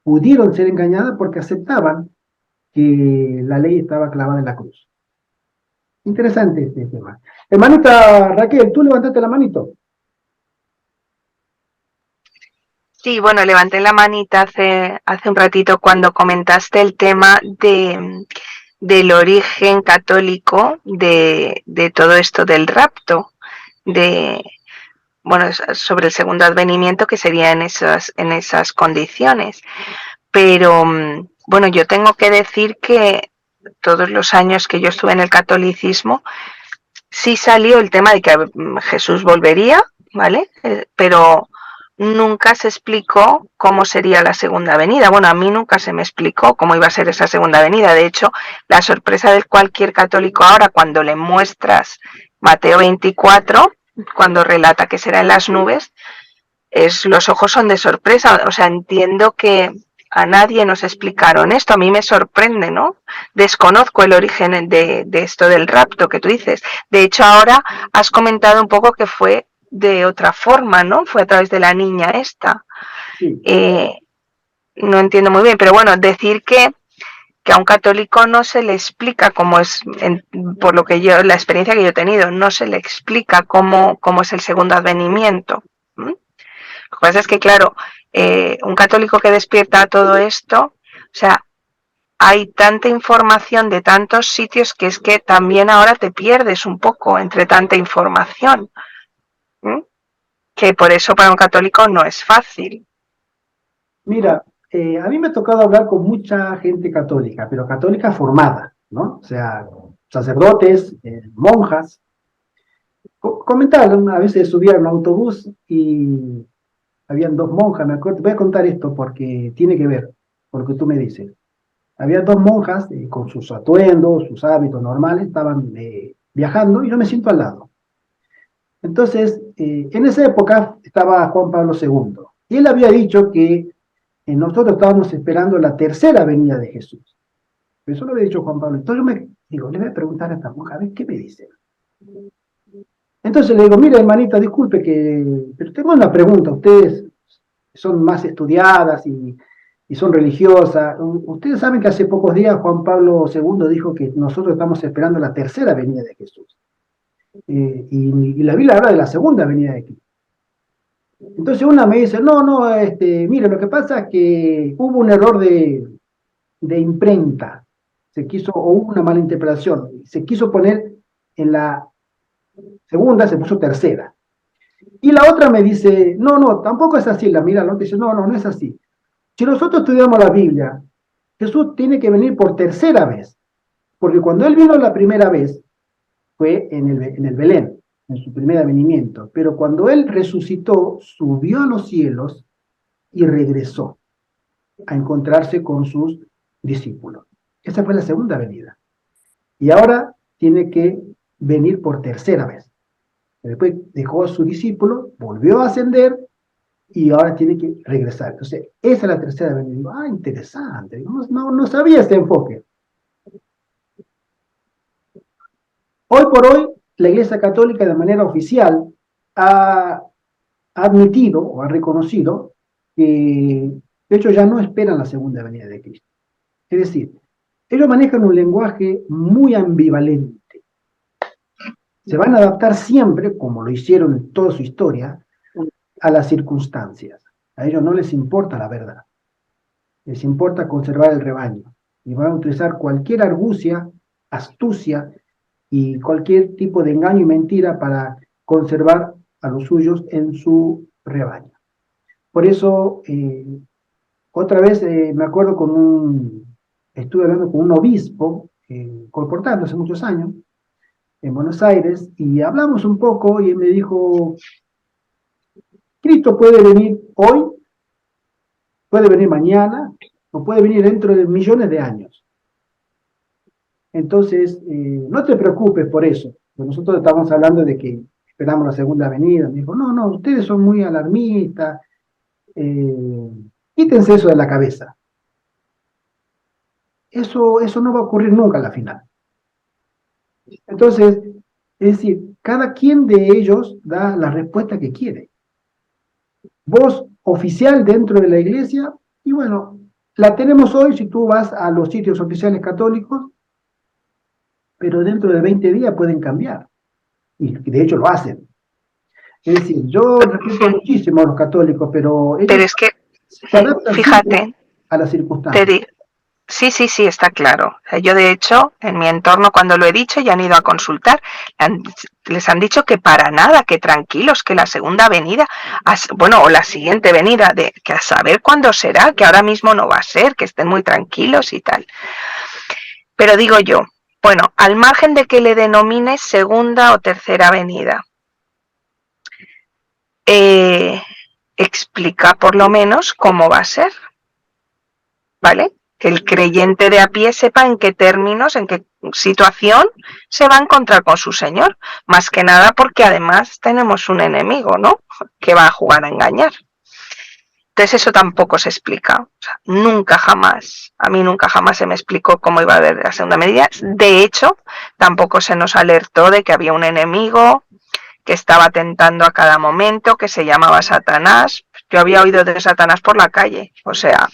pudieron ser engañadas porque aceptaban que la ley estaba clavada en la cruz. Interesante este tema. Hermanita Raquel, ¿tú levantaste la manito? Sí, bueno, levanté la manita hace un ratito cuando comentaste el tema del origen católico de todo esto del rapto, sobre el segundo advenimiento, que sería en esas condiciones. Pero bueno, yo tengo que decir que todos los años que yo estuve en el catolicismo, sí salió el tema de que Jesús volvería, ¿vale? Pero nunca se explicó cómo sería la segunda venida. Bueno, a mí nunca se me explicó cómo iba a ser esa segunda venida. De hecho, la sorpresa de cualquier católico ahora, cuando le muestras Mateo 24, cuando relata que será en las nubes, los ojos son de sorpresa. O sea, entiendo que a nadie nos explicaron esto. A mí me sorprende, ¿no? Desconozco el origen de esto del rapto que tú dices. De hecho, ahora has comentado un poco que fue de otra forma, ¿no? Fue a través de la niña esta. Sí. No entiendo muy bien, pero bueno, decir que que a un católico no se le explica cómo es, por lo que yo, la experiencia que yo he tenido, no se le explica cómo es el segundo advenimiento. ¿Mm? Lo que pasa es que, claro, un católico que despierta a todo esto, o sea, hay tanta información de tantos sitios que es que también ahora te pierdes un poco entre tanta información. ¿Mm? Que por eso para un católico no es fácil. Mira, a mí me ha tocado hablar con mucha gente católica, pero católica formada, ¿no? O sea, sacerdotes, monjas. Comentaban, a veces subía en un autobús y habían dos monjas, me acuerdo, voy a contar esto porque tiene que ver con lo que tú me dices. Había dos monjas con sus atuendos, sus hábitos normales, estaban viajando y yo me siento al lado. Entonces, en esa época estaba Juan Pablo II y él había dicho que nosotros estábamos esperando la tercera venida de Jesús. Eso lo había dicho Juan Pablo. Entonces yo me digo, le voy a preguntar a esta monja, a ver qué me dice. Entonces le digo, mira hermanita, disculpe pero tengo una pregunta, ustedes son más estudiadas y son religiosas. Ustedes saben que hace pocos días Juan Pablo II dijo que nosotros estamos esperando la tercera venida de Jesús. Y la Biblia habla de la segunda venida de Cristo. Entonces una me dice, no, mire, lo que pasa es que hubo un error de imprenta, o hubo una mala interpretación, se quiso poner en la segunda, se puso tercera. Y la otra me dice, no, tampoco es así, la mira, ¿no? Dice, no es así. Si nosotros estudiamos la Biblia, Jesús tiene que venir por tercera vez, porque cuando Él vino la primera vez, fue en el Belén, en su primer avenimiento, pero cuando Él resucitó, subió a los cielos y regresó a encontrarse con sus discípulos. Esa fue la segunda venida. Y ahora tiene que venir por tercera vez. Después dejó a su discípulo, volvió a ascender y ahora tiene que regresar. Entonces, esa es la tercera venida. Digo, interesante. No sabía ese enfoque. Hoy por hoy, la Iglesia Católica de manera oficial ha admitido o ha reconocido que de hecho ya no esperan la segunda venida de Cristo. Es decir, ellos manejan un lenguaje muy ambivalente. Se van a adaptar siempre, como lo hicieron en toda su historia, a las circunstancias. A ellos no les importa la verdad. Les importa conservar el rebaño. Y van a utilizar cualquier argucia, astucia y cualquier tipo de engaño y mentira para conservar a los suyos en su rebaño. Por eso, otra vez me acuerdo estuve hablando con un obispo, colportando hace muchos años, en Buenos Aires, y hablamos un poco y él me dijo, Cristo puede venir hoy, puede venir mañana, o puede venir dentro de millones de años. Entonces, no te preocupes por eso, porque nosotros estamos hablando de que esperamos la segunda venida. Me dijo, no, ustedes son muy alarmistas, quítense eso de la cabeza. Eso no va a ocurrir nunca a la final. Entonces, es decir, cada quien de ellos da la respuesta que quiere. Voz oficial dentro de la iglesia, y bueno, la tenemos hoy si tú vas a los sitios oficiales católicos, pero dentro de 20 días pueden cambiar. Y de hecho lo hacen. Es decir, yo respeto muchísimo a los católicos, pero ellos es que, se adaptan, fíjate, a las circunstancias. Sí, está claro. Yo, de hecho, en mi entorno, cuando lo he dicho, ya han ido a consultar, les han dicho que para nada, que tranquilos, que la segunda venida, o la siguiente venida, que a saber cuándo será, que ahora mismo no va a ser, que estén muy tranquilos y tal. Pero digo yo, bueno, al margen de que le denomines segunda o tercera venida, explica por lo menos cómo va a ser, ¿vale? Que el creyente de a pie sepa en qué términos, en qué situación se va a encontrar con su Señor. Más que nada porque además tenemos un enemigo, ¿no? Que va a jugar a engañar. Entonces eso tampoco se explica. O sea, a mí nunca jamás se me explicó cómo iba a haber la segunda venida. De hecho, tampoco se nos alertó de que había un enemigo que estaba tentando a cada momento, que se llamaba Satanás. Yo había oído de Satanás por la calle, o sea...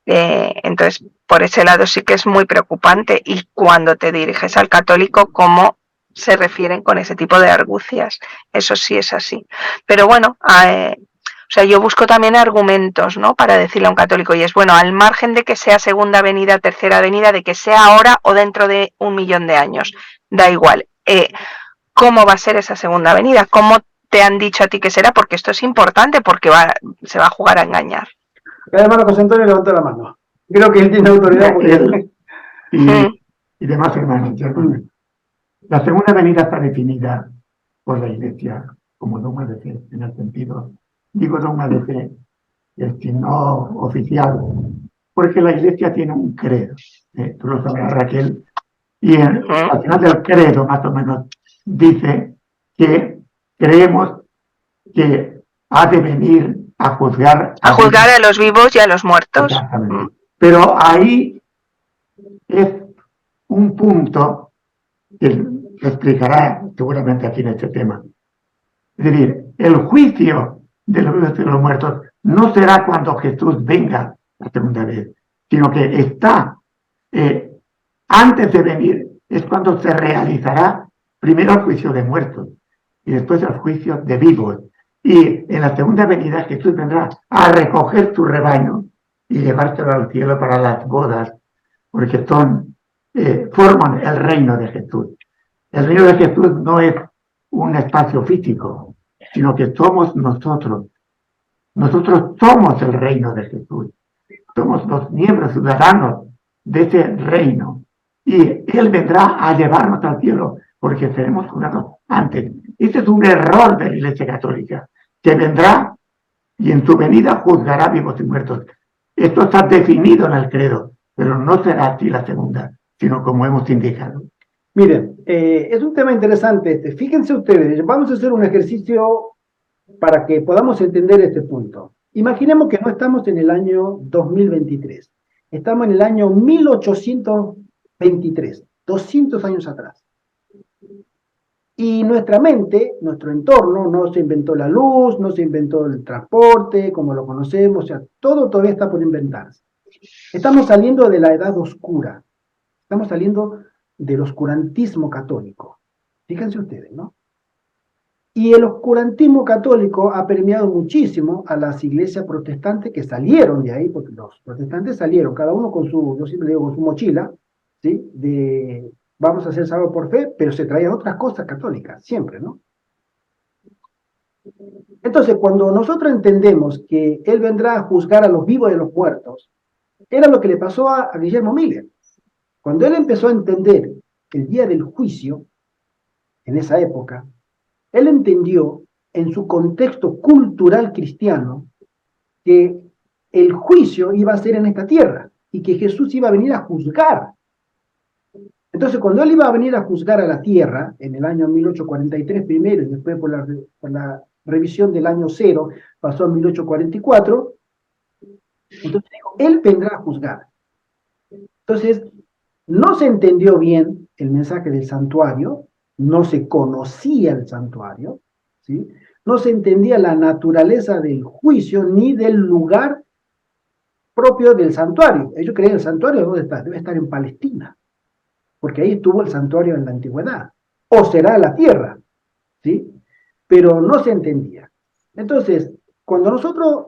entonces, por ese lado sí que es muy preocupante. Y cuando te diriges al católico, ¿cómo se refieren con ese tipo de argucias? Eso sí es así. Pero bueno, o sea, yo busco también argumentos, ¿no?, para decirle a un católico, y es bueno, al margen de que sea segunda venida, tercera venida, de que sea ahora o dentro de 1.000.000 de años, da igual. ¿Cómo va a ser esa segunda venida? ¿Cómo te han dicho a ti que será? Porque esto es importante, porque se va a jugar a engañar. El hermano José Antonio levantó la mano. Creo que él tiene autoridad porque... Y demás hermanos y hermanas. La segunda venida está definida por la Iglesia como dogma de fe, en el sentido, digo dogma de fe, no oficial, porque la Iglesia tiene un credo, tú lo sabrás, Raquel, y al final del credo, más o menos, dice que creemos que ha de venir a juzgar a los vivos y a los muertos. Exactamente. Pero ahí es un punto que lo explicará seguramente aquí en este tema. Es decir, el juicio de los vivos y de los muertos no será cuando Jesús venga la segunda vez, sino que está antes de venir, es cuando se realizará primero el juicio de muertos y después el juicio de vivos. Y en la segunda venida Jesús vendrá a recoger su rebaño y llevárselo al cielo para las bodas, porque forman el reino de Jesús. El reino de Jesús no es un espacio físico, sino que somos nosotros. Nosotros somos el reino de Jesús. Somos los miembros ciudadanos de ese reino. Y Él vendrá a llevarnos al cielo, porque seremos jurados antes. Ese es un error de la Iglesia Católica, que vendrá y en su venida juzgará vivos y muertos. Esto está definido en el credo, pero no será así la segunda, sino como hemos indicado. Miren, es un tema interesante. Fíjense ustedes, vamos a hacer un ejercicio para que podamos entender este punto. Imaginemos que no estamos en el año 2023, estamos en el año 1823, 200 años atrás. Y nuestra mente, nuestro entorno, no se inventó la luz, no se inventó el transporte, como lo conocemos, o sea, todo todavía está por inventarse. Estamos saliendo de la edad oscura, estamos saliendo del oscurantismo católico. Fíjense ustedes, ¿no? Y el oscurantismo católico ha permeado muchísimo a las iglesias protestantes que salieron de ahí, porque los protestantes salieron, cada uno con su, yo siempre digo, con su mochila, ¿sí? De vamos a ser salvos por fe, pero se traían otras cosas católicas, siempre, ¿no? Entonces, cuando nosotros entendemos que Él vendrá a juzgar a los vivos y a los muertos, era lo que le pasó a Guillermo Miller. Cuando él empezó a entender el día del juicio, en esa época, él entendió en su contexto cultural cristiano que el juicio iba a ser en esta tierra y que Jesús iba a venir a juzgar. Entonces, cuando él iba a venir a juzgar a la tierra, en el año 1843 primero, y después por la revisión del año 0, pasó a 1844, entonces dijo, él vendrá a juzgar. Entonces, no se entendió bien el mensaje del santuario, no se conocía el santuario, ¿sí? No se entendía la naturaleza del juicio ni del lugar propio del santuario. Ellos creían el santuario, ¿dónde está? Debe estar en Palestina, porque ahí estuvo el santuario en la antigüedad, o será la tierra, ¿sí? Pero no se entendía. Entonces, cuando nosotros,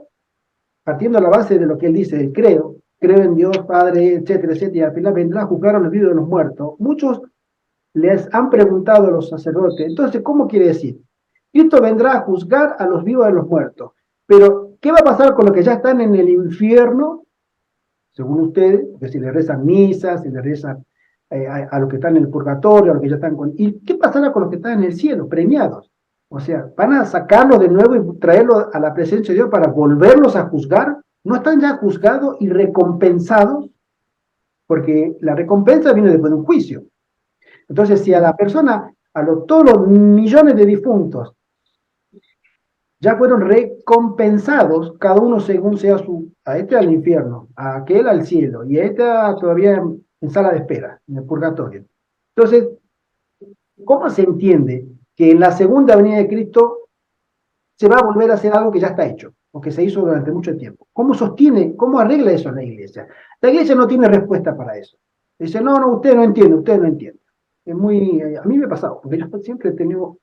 partiendo de la base de lo que él dice, el credo, creo en Dios, Padre, etcétera, etcétera, y al final vendrá a juzgar a los vivos y a los muertos, muchos les han preguntado a los sacerdotes, entonces, ¿cómo quiere decir? Cristo vendrá a juzgar a los vivos y a los muertos, pero ¿qué va a pasar con los que ya están en el infierno? Según ustedes, porque si le rezan misas, si le rezan a los que están en el purgatorio, a los que ya están con... ¿Y qué pasará con los que están en el cielo, premiados? O sea, ¿van a sacarlos de nuevo y traerlos a la presencia de Dios para volverlos a juzgar? ¿No están ya juzgados y recompensados? Porque la recompensa viene después de un juicio. Entonces, si a la persona, todos los millones de difuntos, ya fueron recompensados, cada uno según sea a este al infierno, a aquel al cielo, y a este todavía en sala de espera, en el purgatorio. Entonces, ¿cómo se entiende que en la segunda venida de Cristo se va a volver a hacer algo que ya está hecho, o que se hizo durante mucho tiempo. ¿Cómo sostiene, cómo arregla eso la iglesia? La iglesia no tiene respuesta para eso. Dice, no, usted no entiende. Es muy, a mí me ha pasado, porque yo siempre he tenido,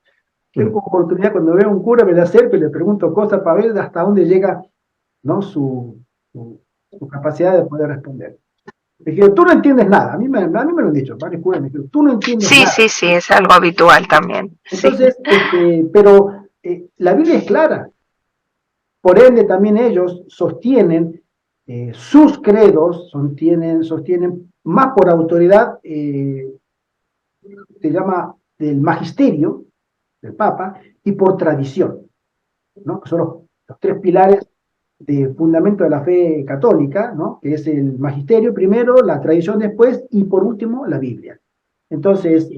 tengo oportunidad, cuando veo a un cura, me le acerco y le pregunto cosas para ver hasta dónde llega, ¿no? su capacidad de poder responder. Me dijeron, tú no entiendes nada. A mí me lo han dicho, varios curas me dijeron, tú no entiendes Sí, nada. sí, es algo habitual también. Entonces, pero la Biblia es clara. Por ende, también ellos sostienen sus credos, sostienen más por autoridad, se llama del magisterio del Papa, y por tradición, ¿no? Que son los tres pilares de fundamento de la fe católica, ¿no? Que es el magisterio primero, la tradición después, y por último, la Biblia. Entonces,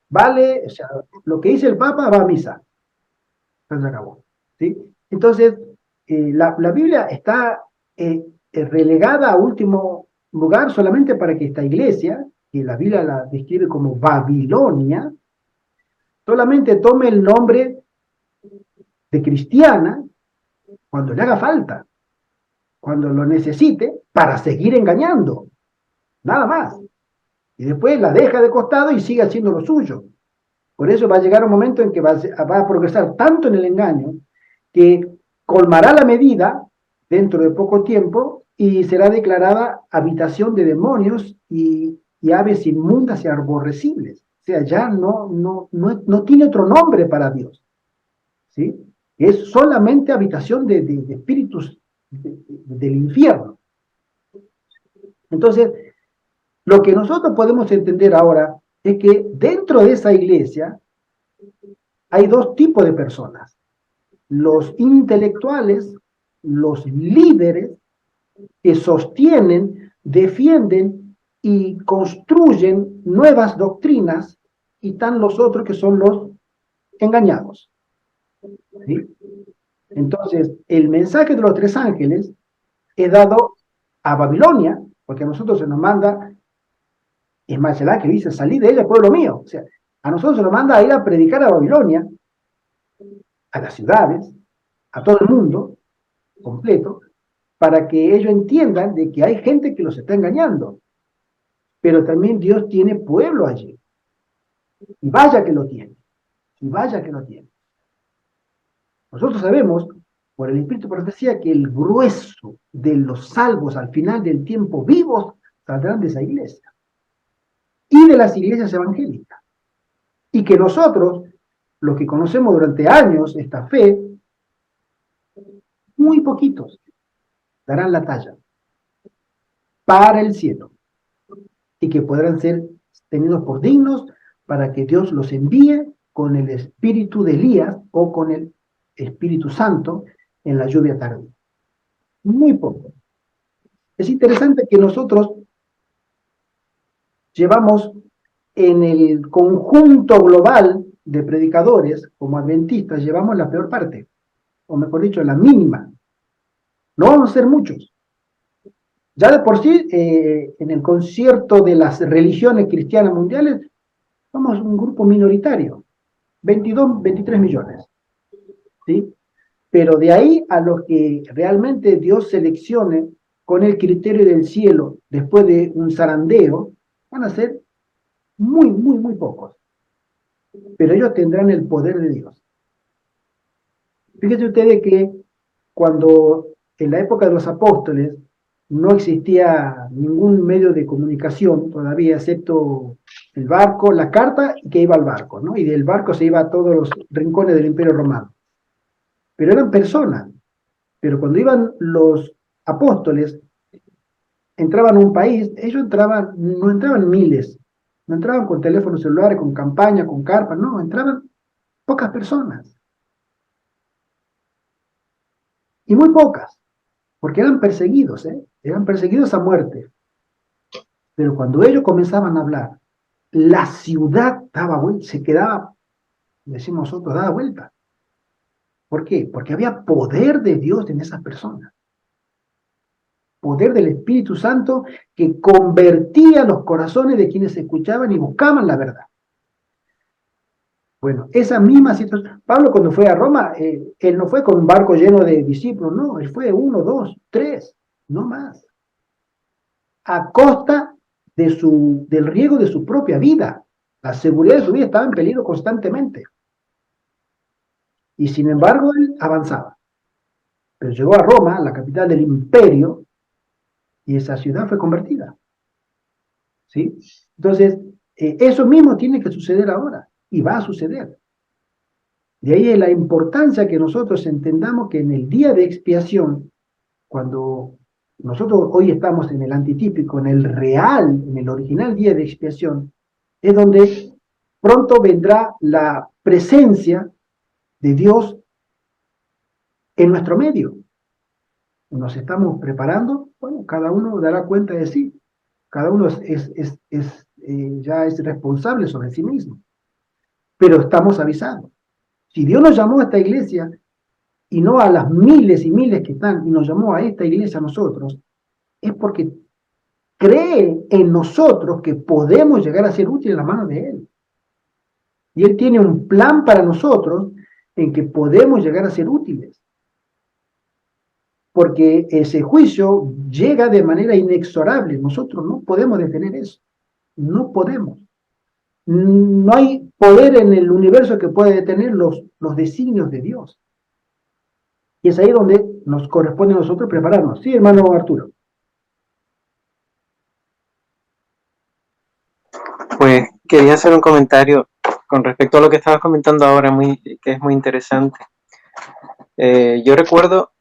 vale, o sea, lo que dice el Papa va a misa. Se acabó, ¿sí? Entonces, la Biblia está relegada a último lugar solamente para que esta iglesia, que la Biblia la describe como Babilonia, solamente tome el nombre de cristiana cuando le haga falta, cuando lo necesite, para seguir engañando, nada más. Y después la deja de costado y sigue haciendo lo suyo. Por eso va a llegar un momento en que va a progresar tanto en el engaño que colmará la medida dentro de poco tiempo y será declarada habitación de demonios y aves inmundas y aborrecibles. O sea, ya no tiene otro nombre para Dios, ¿sí? Es solamente habitación de espíritus del infierno. Entonces, lo que nosotros podemos entender ahora es que dentro de esa iglesia hay dos tipos de personas: los intelectuales, los líderes que sostienen, defienden y construyen nuevas doctrinas, y están los otros que son los engañados, ¿sí? Entonces, el mensaje de los tres ángeles es dado a Babilonia, porque a nosotros se nos manda, es más, el ángel dice, salid de ella, pueblo mío. O sea, a nosotros se nos manda a ir a predicar a Babilonia, a las ciudades, a todo el mundo completo, para que ellos entiendan de que hay gente que los está engañando, pero también Dios tiene pueblo allí, y vaya que lo tiene, y vaya que lo tiene. Nosotros sabemos, por el Espíritu de Profecía, que el grueso de los salvos al final del tiempo vivos saldrán de esa iglesia, y de las iglesias evangélicas, y que nosotros, los que conocemos durante años esta fe, muy poquitos darán la talla para el cielo, y que podrán ser tenidos por dignos para que Dios los envíe con el espíritu de Elías o con el Espíritu Santo en la lluvia tardía. Muy poco. Es interesante que nosotros llevamos en el conjunto global de predicadores, como adventistas, llevamos la peor parte, o mejor dicho, la mínima. No vamos a ser muchos. Ya de por sí, en el concierto de las religiones cristianas mundiales, somos un grupo minoritario, 22, 23 millones, ¿sí? Pero de ahí a los que realmente Dios seleccione con el criterio del cielo, después de un zarandeo, van a ser muy pocos. Pero ellos tendrán el poder de Dios. Fíjense ustedes que cuando en la época de los apóstoles no existía ningún medio de comunicación todavía, excepto el barco, la carta que iba al barco, ¿no? Y del barco se iba a todos los rincones del Imperio Romano. Pero eran personas. Pero cuando iban los apóstoles, entraban a un país, ellos no entraban miles, no entraban con teléfonos celulares, con campaña, con carpas, no, entraban pocas personas. Y muy pocas, porque eran perseguidos, eran perseguidos a muerte. Pero cuando ellos comenzaban a hablar, la ciudad daba vuelta, se quedaba, decimos nosotros, daba vuelta. ¿Por qué? Porque había poder de Dios en esas personas. Poder del Espíritu Santo que convertía los corazones de quienes escuchaban y buscaban la verdad. Bueno, esa misma situación, Pablo cuando fue a Roma, él no fue con un barco lleno de discípulos, no, él fue 1, 2, 3, no más, a costa del riesgo de su propia vida. La seguridad de su vida estaba en peligro constantemente. Y sin embargo, él avanzaba. Pero llegó a Roma, la capital del imperio, y esa ciudad fue convertida. ¿Sí? Entonces, eso mismo tiene que suceder ahora, y va a suceder. De ahí es la importancia que nosotros entendamos que en el día de expiación, cuando nosotros hoy estamos en el antitípico, en el real, en el original día de expiación, es donde pronto vendrá la presencia de Dios en nuestro medio. Nos estamos preparando, bueno, cada uno dará cuenta de sí, cada uno ya es responsable sobre sí mismo, pero estamos avisando. Si Dios nos llamó a esta iglesia y no a las miles y miles que están, y nos llamó a esta iglesia a nosotros, es porque cree en nosotros que podemos llegar a ser útiles en la mano de Él. Y Él tiene un plan para nosotros en que podemos llegar a ser útiles. Porque ese juicio llega de manera inexorable. Nosotros no podemos detener eso. No podemos. No hay poder en el universo que pueda detener los designios de Dios. Y es ahí donde nos corresponde a nosotros prepararnos. Sí, hermano Arturo. Pues quería hacer un comentario con respecto a lo que estabas comentando ahora, que es muy interesante. Yo recuerdo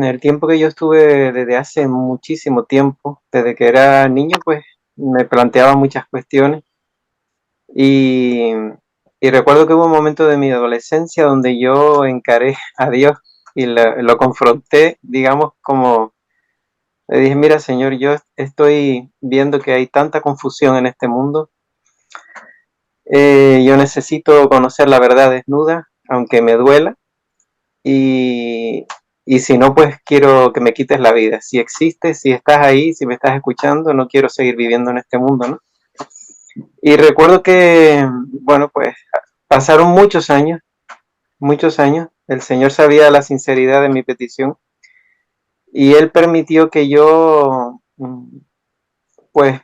el tiempo que yo estuve desde hace muchísimo tiempo, desde que era niño, pues me planteaba muchas cuestiones y recuerdo que hubo un momento de mi adolescencia donde yo encaré a Dios y lo confronté, digamos, como le dije, mira, Señor, yo estoy viendo que hay tanta confusión en este mundo. Yo necesito conocer la verdad desnuda, aunque me duela, y si no, pues quiero que me quites la vida. Si existes, si estás ahí, si me estás escuchando, no quiero seguir viviendo en este mundo, ¿no? Y recuerdo que, bueno, pues pasaron muchos años, el Señor sabía la sinceridad de mi petición, y Él permitió que yo, pues,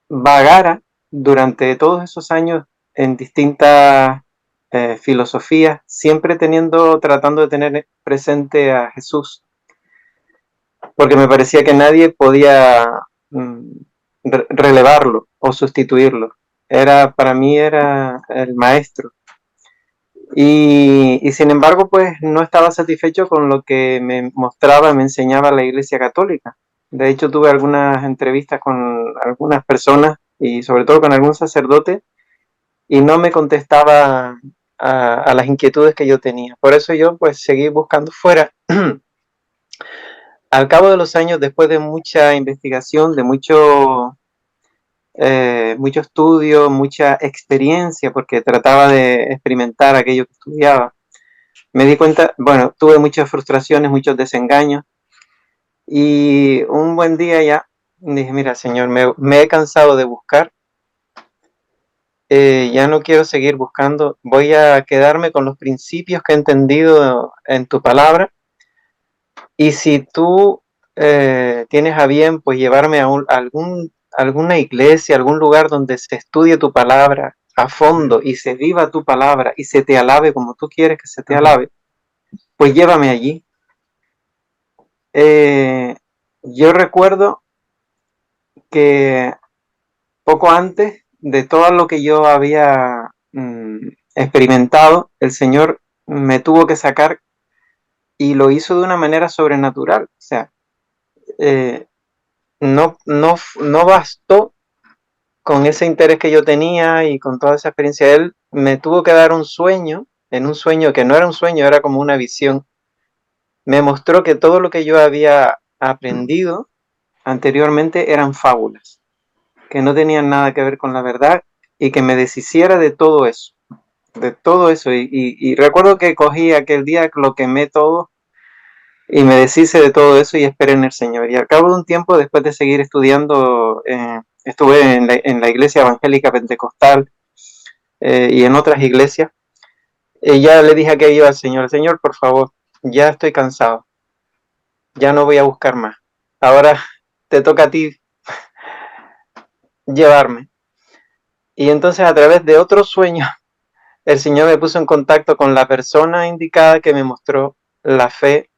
vagara durante todos esos años en distintas filosofías, siempre tratando de tener presente a Jesús, porque me parecía que nadie podía relevarlo o sustituirlo. Para mí era el maestro. Y sin embargo, pues no estaba satisfecho con lo que me mostraba, me enseñaba la Iglesia Católica. De hecho, tuve algunas entrevistas con algunas personas y sobre todo con algún sacerdote, y no me contestaba a las inquietudes que yo tenía. Por eso yo pues seguí buscando fuera. Al cabo de los años, después de mucha investigación, de mucho estudio, mucha experiencia, porque trataba de experimentar aquello que estudiaba, me di cuenta, bueno, tuve muchas frustraciones, muchos desengaños, y un buen día ya dije, mira, Señor, me he cansado de buscar, ya no quiero seguir buscando, voy a quedarme con los principios que he entendido en tu palabra, y si tú tienes a bien, pues llevarme a alguna iglesia, algún lugar donde se estudie tu palabra a fondo y se viva tu palabra y se te alabe como tú quieres que se te alabe, pues llévame allí. Yo recuerdo que poco antes de todo lo que yo había experimentado, el Señor me tuvo que sacar, y lo hizo de una manera sobrenatural. O sea, no bastó con ese interés que yo tenía y con toda esa experiencia. Él me tuvo que dar un sueño, en un sueño que no era un sueño, era como una visión. Me mostró que todo lo que yo había aprendido anteriormente eran fábulas, que no tenían nada que ver con la verdad, y que me deshiciera de todo eso. Y recuerdo que cogí aquel día, lo quemé todo y me deshice de todo eso y esperé en el Señor. Y al cabo de un tiempo, después de seguir estudiando, estuve en la Iglesia Evangélica Pentecostal y en otras iglesias. Y ya le dije aquello al Señor, Señor, por favor, ya estoy cansado, ya no voy a buscar más. Ahora te toca a ti llevarme. Y entonces a través de otro sueño, el Señor me puso en contacto con la persona indicada que me mostró la fe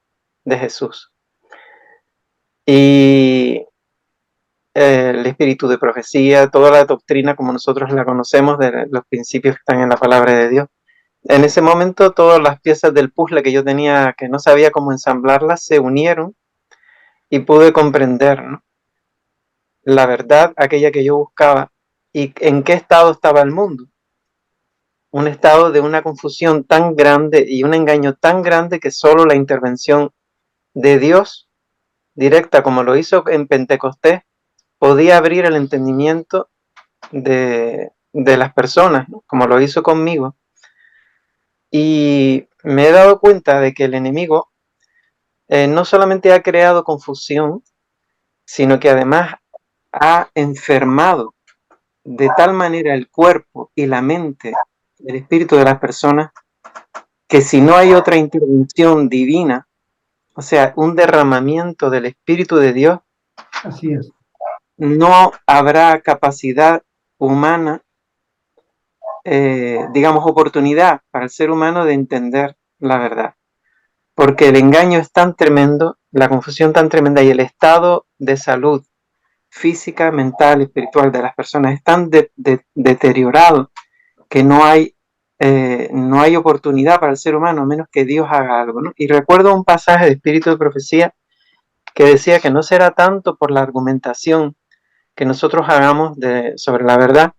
de Jesús. Y el espíritu de profecía, toda la doctrina como nosotros la conocemos, de los principios que están en la palabra de Dios. En ese momento todas las piezas del puzzle que yo tenía, que no sabía cómo ensamblarlas, se unieron y pude comprender, ¿no?, la verdad, aquella que yo buscaba, y en qué estado estaba el mundo. Un estado de una confusión tan grande y un engaño tan grande que solo la intervención de Dios directa, como lo hizo en Pentecostés, podía abrir el entendimiento de las personas, ¿no?, como lo hizo conmigo. Y me he dado cuenta de que el enemigo no solamente ha creado confusión, sino que además ha enfermado de tal manera el cuerpo y la mente, el espíritu de las personas, que si no hay otra intervención divina, o sea, un derramamiento del Espíritu de Dios, Así es. no habrá capacidad humana, digamos, oportunidad para el ser humano de entender la verdad. Porque el engaño es tan tremendo, la confusión tan tremenda y el estado de salud física, mental, espiritual de las personas es tan deteriorado que no hay oportunidad para el ser humano a menos que Dios haga algo, ¿no? Y recuerdo un pasaje de Espíritu de Profecía que decía que no será tanto por la argumentación que nosotros hagamos sobre la verdad,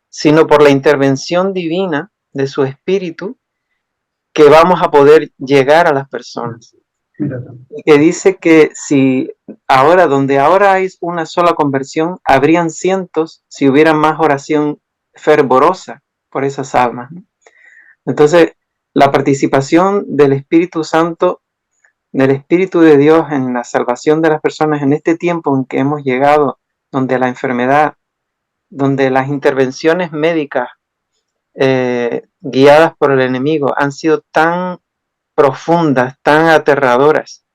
sino por la intervención divina de su Espíritu que vamos a poder llegar a las personas. Mira, Y que dice que si ahora, donde ahora hay una sola conversión, habrían cientos si hubiera más oración fervorosa por esas almas, ¿no? Entonces, la participación del Espíritu Santo, del Espíritu de Dios en la salvación de las personas en este tiempo en que hemos llegado, donde la enfermedad, donde las intervenciones médicas guiadas por el enemigo han sido tan profundas, tan aterradoras,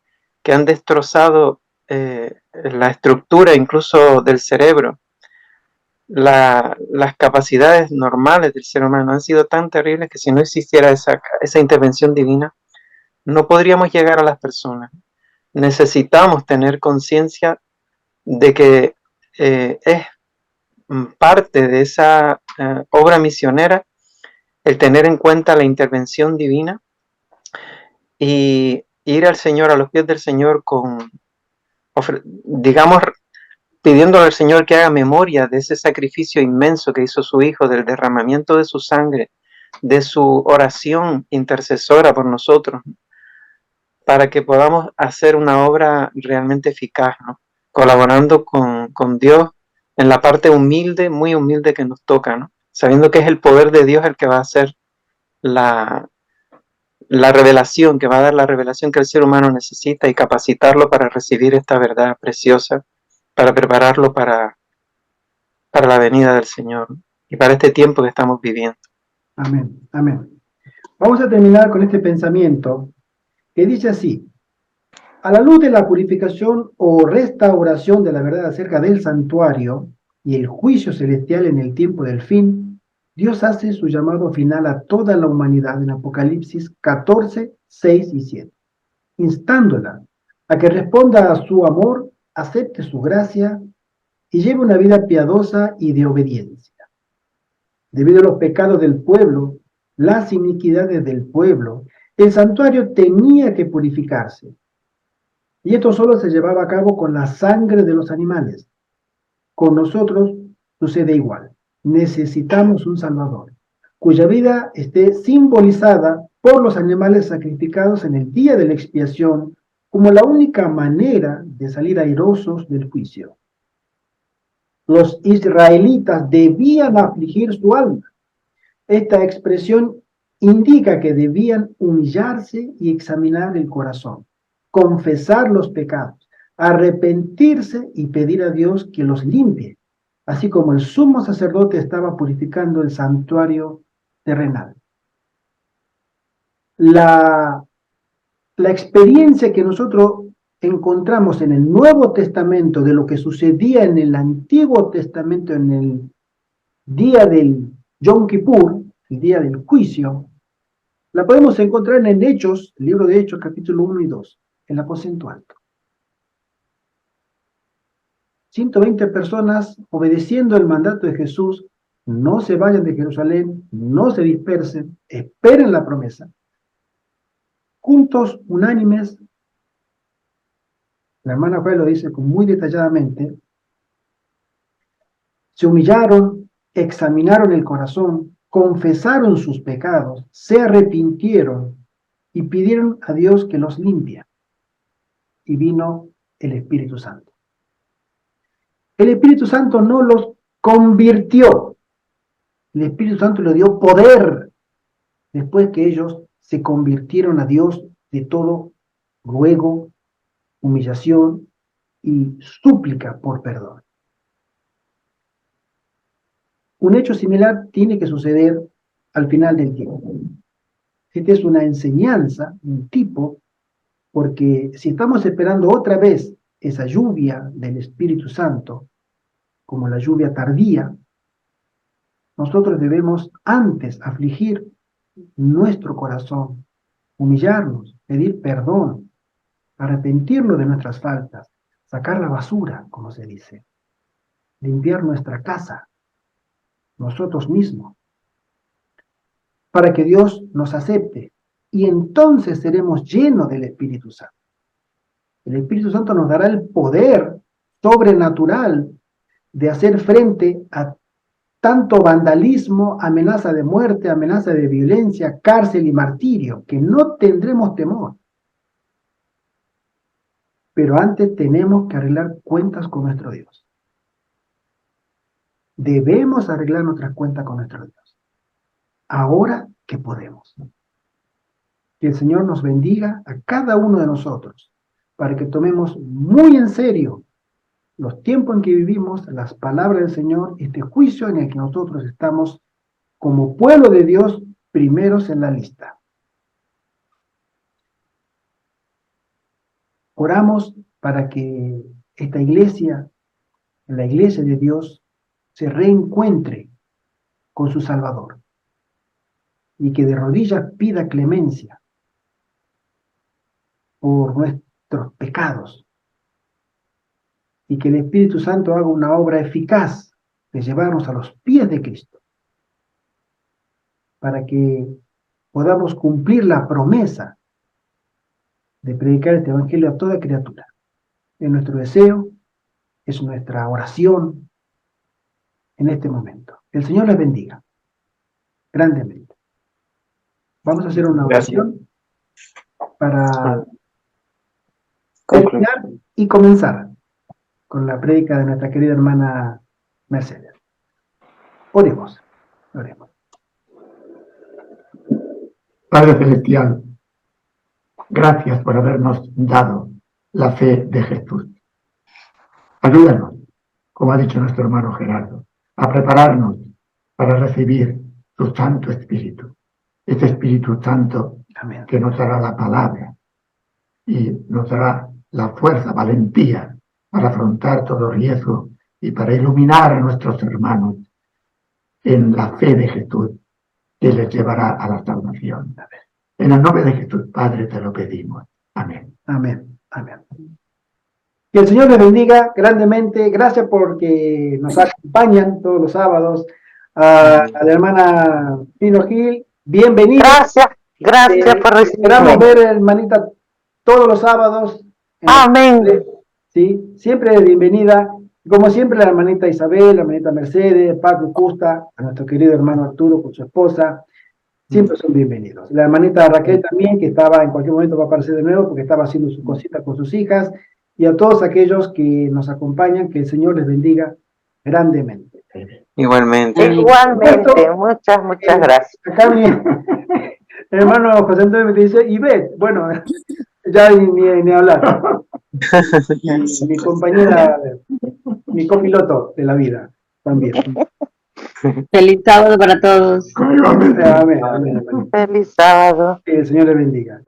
que han destrozado la estructura incluso del cerebro. Las capacidades normales del ser humano han sido tan terribles que si no existiera esa intervención divina, no podríamos llegar a las personas. Necesitamos tener conciencia de que es parte de esa obra misionera el tener en cuenta la intervención divina y ir al Señor, a los pies del Señor digamos, pidiéndole al Señor que haga memoria de ese sacrificio inmenso que hizo su Hijo, del derramamiento de su sangre, de su oración intercesora por nosotros, para que podamos hacer una obra realmente eficaz, ¿no?, colaborando con Dios en la parte humilde, muy humilde que nos toca, ¿no?, sabiendo que es el poder de Dios el que va a hacer la revelación, que va a dar la revelación que el ser humano necesita y capacitarlo para recibir esta verdad preciosa, para prepararlo para la venida del Señor y para este tiempo que estamos viviendo. amén, amén. Vamos a terminar con este pensamiento que dice así: a la luz de la purificación o restauración de la verdad acerca del santuario y el juicio celestial en el tiempo del fin, Dios hace su llamado final a toda la humanidad en Apocalipsis 14, 6 y 7, instándola a que responda a su amor, acepte su gracia y lleve una vida piadosa y de obediencia. Debido a los pecados del pueblo, las iniquidades del pueblo, el santuario tenía que purificarse. Y esto solo se llevaba a cabo con la sangre de los animales. Con nosotros sucede igual. Necesitamos un Salvador, cuya vida esté simbolizada por los animales sacrificados en el día de la expiación como la única manera de salir airosos del juicio. Los israelitas debían afligir su alma. Esta expresión indica que debían humillarse y examinar el corazón, confesar los pecados, arrepentirse y pedir a Dios que los limpie, así como el sumo sacerdote estaba purificando el santuario terrenal. la experiencia que nosotros encontramos en el Nuevo Testamento de lo que sucedía en el Antiguo Testamento en el día del Yom Kippur, el día del juicio, la podemos encontrar en Hechos, el libro de Hechos, capítulo 1 y 2, el aposento alto. 120 personas obedeciendo el mandato de Jesús, no se vayan de Jerusalén, no se dispersen, esperen la promesa. Juntos, unánimes, la hermana Juárez lo dice muy detalladamente, se humillaron, examinaron el corazón, confesaron sus pecados, se arrepintieron y pidieron a Dios que los limpie. Y vino el Espíritu Santo. El Espíritu Santo no los convirtió. El Espíritu Santo le dio poder después que ellos se convirtieron a Dios de todo ruego, humillación y súplica por perdón. Un hecho similar tiene que suceder al final del tiempo. Esta es una enseñanza, un tipo, porque si estamos esperando otra vez esa lluvia del Espíritu Santo, como la lluvia tardía, nosotros debemos antes afligir nuestro corazón, humillarnos, pedir perdón, arrepentirnos de nuestras faltas, sacar la basura, como se dice, limpiar nuestra casa, nosotros mismos, para que Dios nos acepte, y entonces seremos llenos del Espíritu Santo. El Espíritu Santo nos dará el poder sobrenatural de hacer frente a tanto vandalismo, amenaza de muerte, amenaza de violencia, cárcel y martirio, que no tendremos temor. Pero antes tenemos que arreglar cuentas con nuestro Dios. Debemos arreglar nuestras cuentas con nuestro Dios. Ahora que podemos. Que el Señor nos bendiga a cada uno de nosotros, para que tomemos muy en serio los tiempos en que vivimos, las palabras del Señor, este juicio en el que nosotros estamos como pueblo de Dios primeros en la lista. Oramos para que esta iglesia, la iglesia de Dios, se reencuentre con su Salvador y que de rodillas pida clemencia por nuestros pecados y que el Espíritu Santo haga una obra eficaz de llevarnos a los pies de Cristo para que podamos cumplir la promesa de predicar este Evangelio a toda criatura. Es nuestro deseo, es nuestra oración en este momento. El Señor les bendiga grandemente. Vamos a hacer una oración para terminar y comenzar con la prédica de nuestra querida hermana Mercedes. Oremos, oremos. Padre Celestial, gracias por habernos dado la fe de Jesús. Ayúdanos, como ha dicho nuestro hermano Gerardo, a prepararnos para recibir tu Santo Espíritu. Este Espíritu Santo Amén. que nos dará la palabra y nos dará la fuerza, valentía para afrontar todo riesgo y para iluminar a nuestros hermanos en la fe de Jesús que les llevará a la salvación. En el nombre de Jesús, Padre, te lo pedimos. Amén. Amén. Amén. Que el Señor les bendiga grandemente. Gracias porque nos acompañan todos los sábados. A la hermana Pino Gil, bienvenida. Gracias por recibirme. Esperamos ver, hermanita, todos los sábados. Amén. Sí, siempre bienvenida. Como siempre, la hermanita Isabel, la hermanita Mercedes, Paco Justa, a nuestro querido hermano Arturo con su esposa, siempre son bienvenidos. La hermanita Raquel también, que estaba en cualquier momento va a aparecer de nuevo porque estaba haciendo su cosita con sus hijas, y a todos aquellos que nos acompañan, que el Señor les bendiga grandemente. Igualmente. Igualmente, muchas gracias. Acá mi hermano José Antonio me dice, y ve, bueno, ya ni hablar. Mi compañera, mi copiloto de la vida, también. Feliz sábado para todos. Igualmente. Amén, amén, amén. Feliz sábado. Que el Señor le bendiga.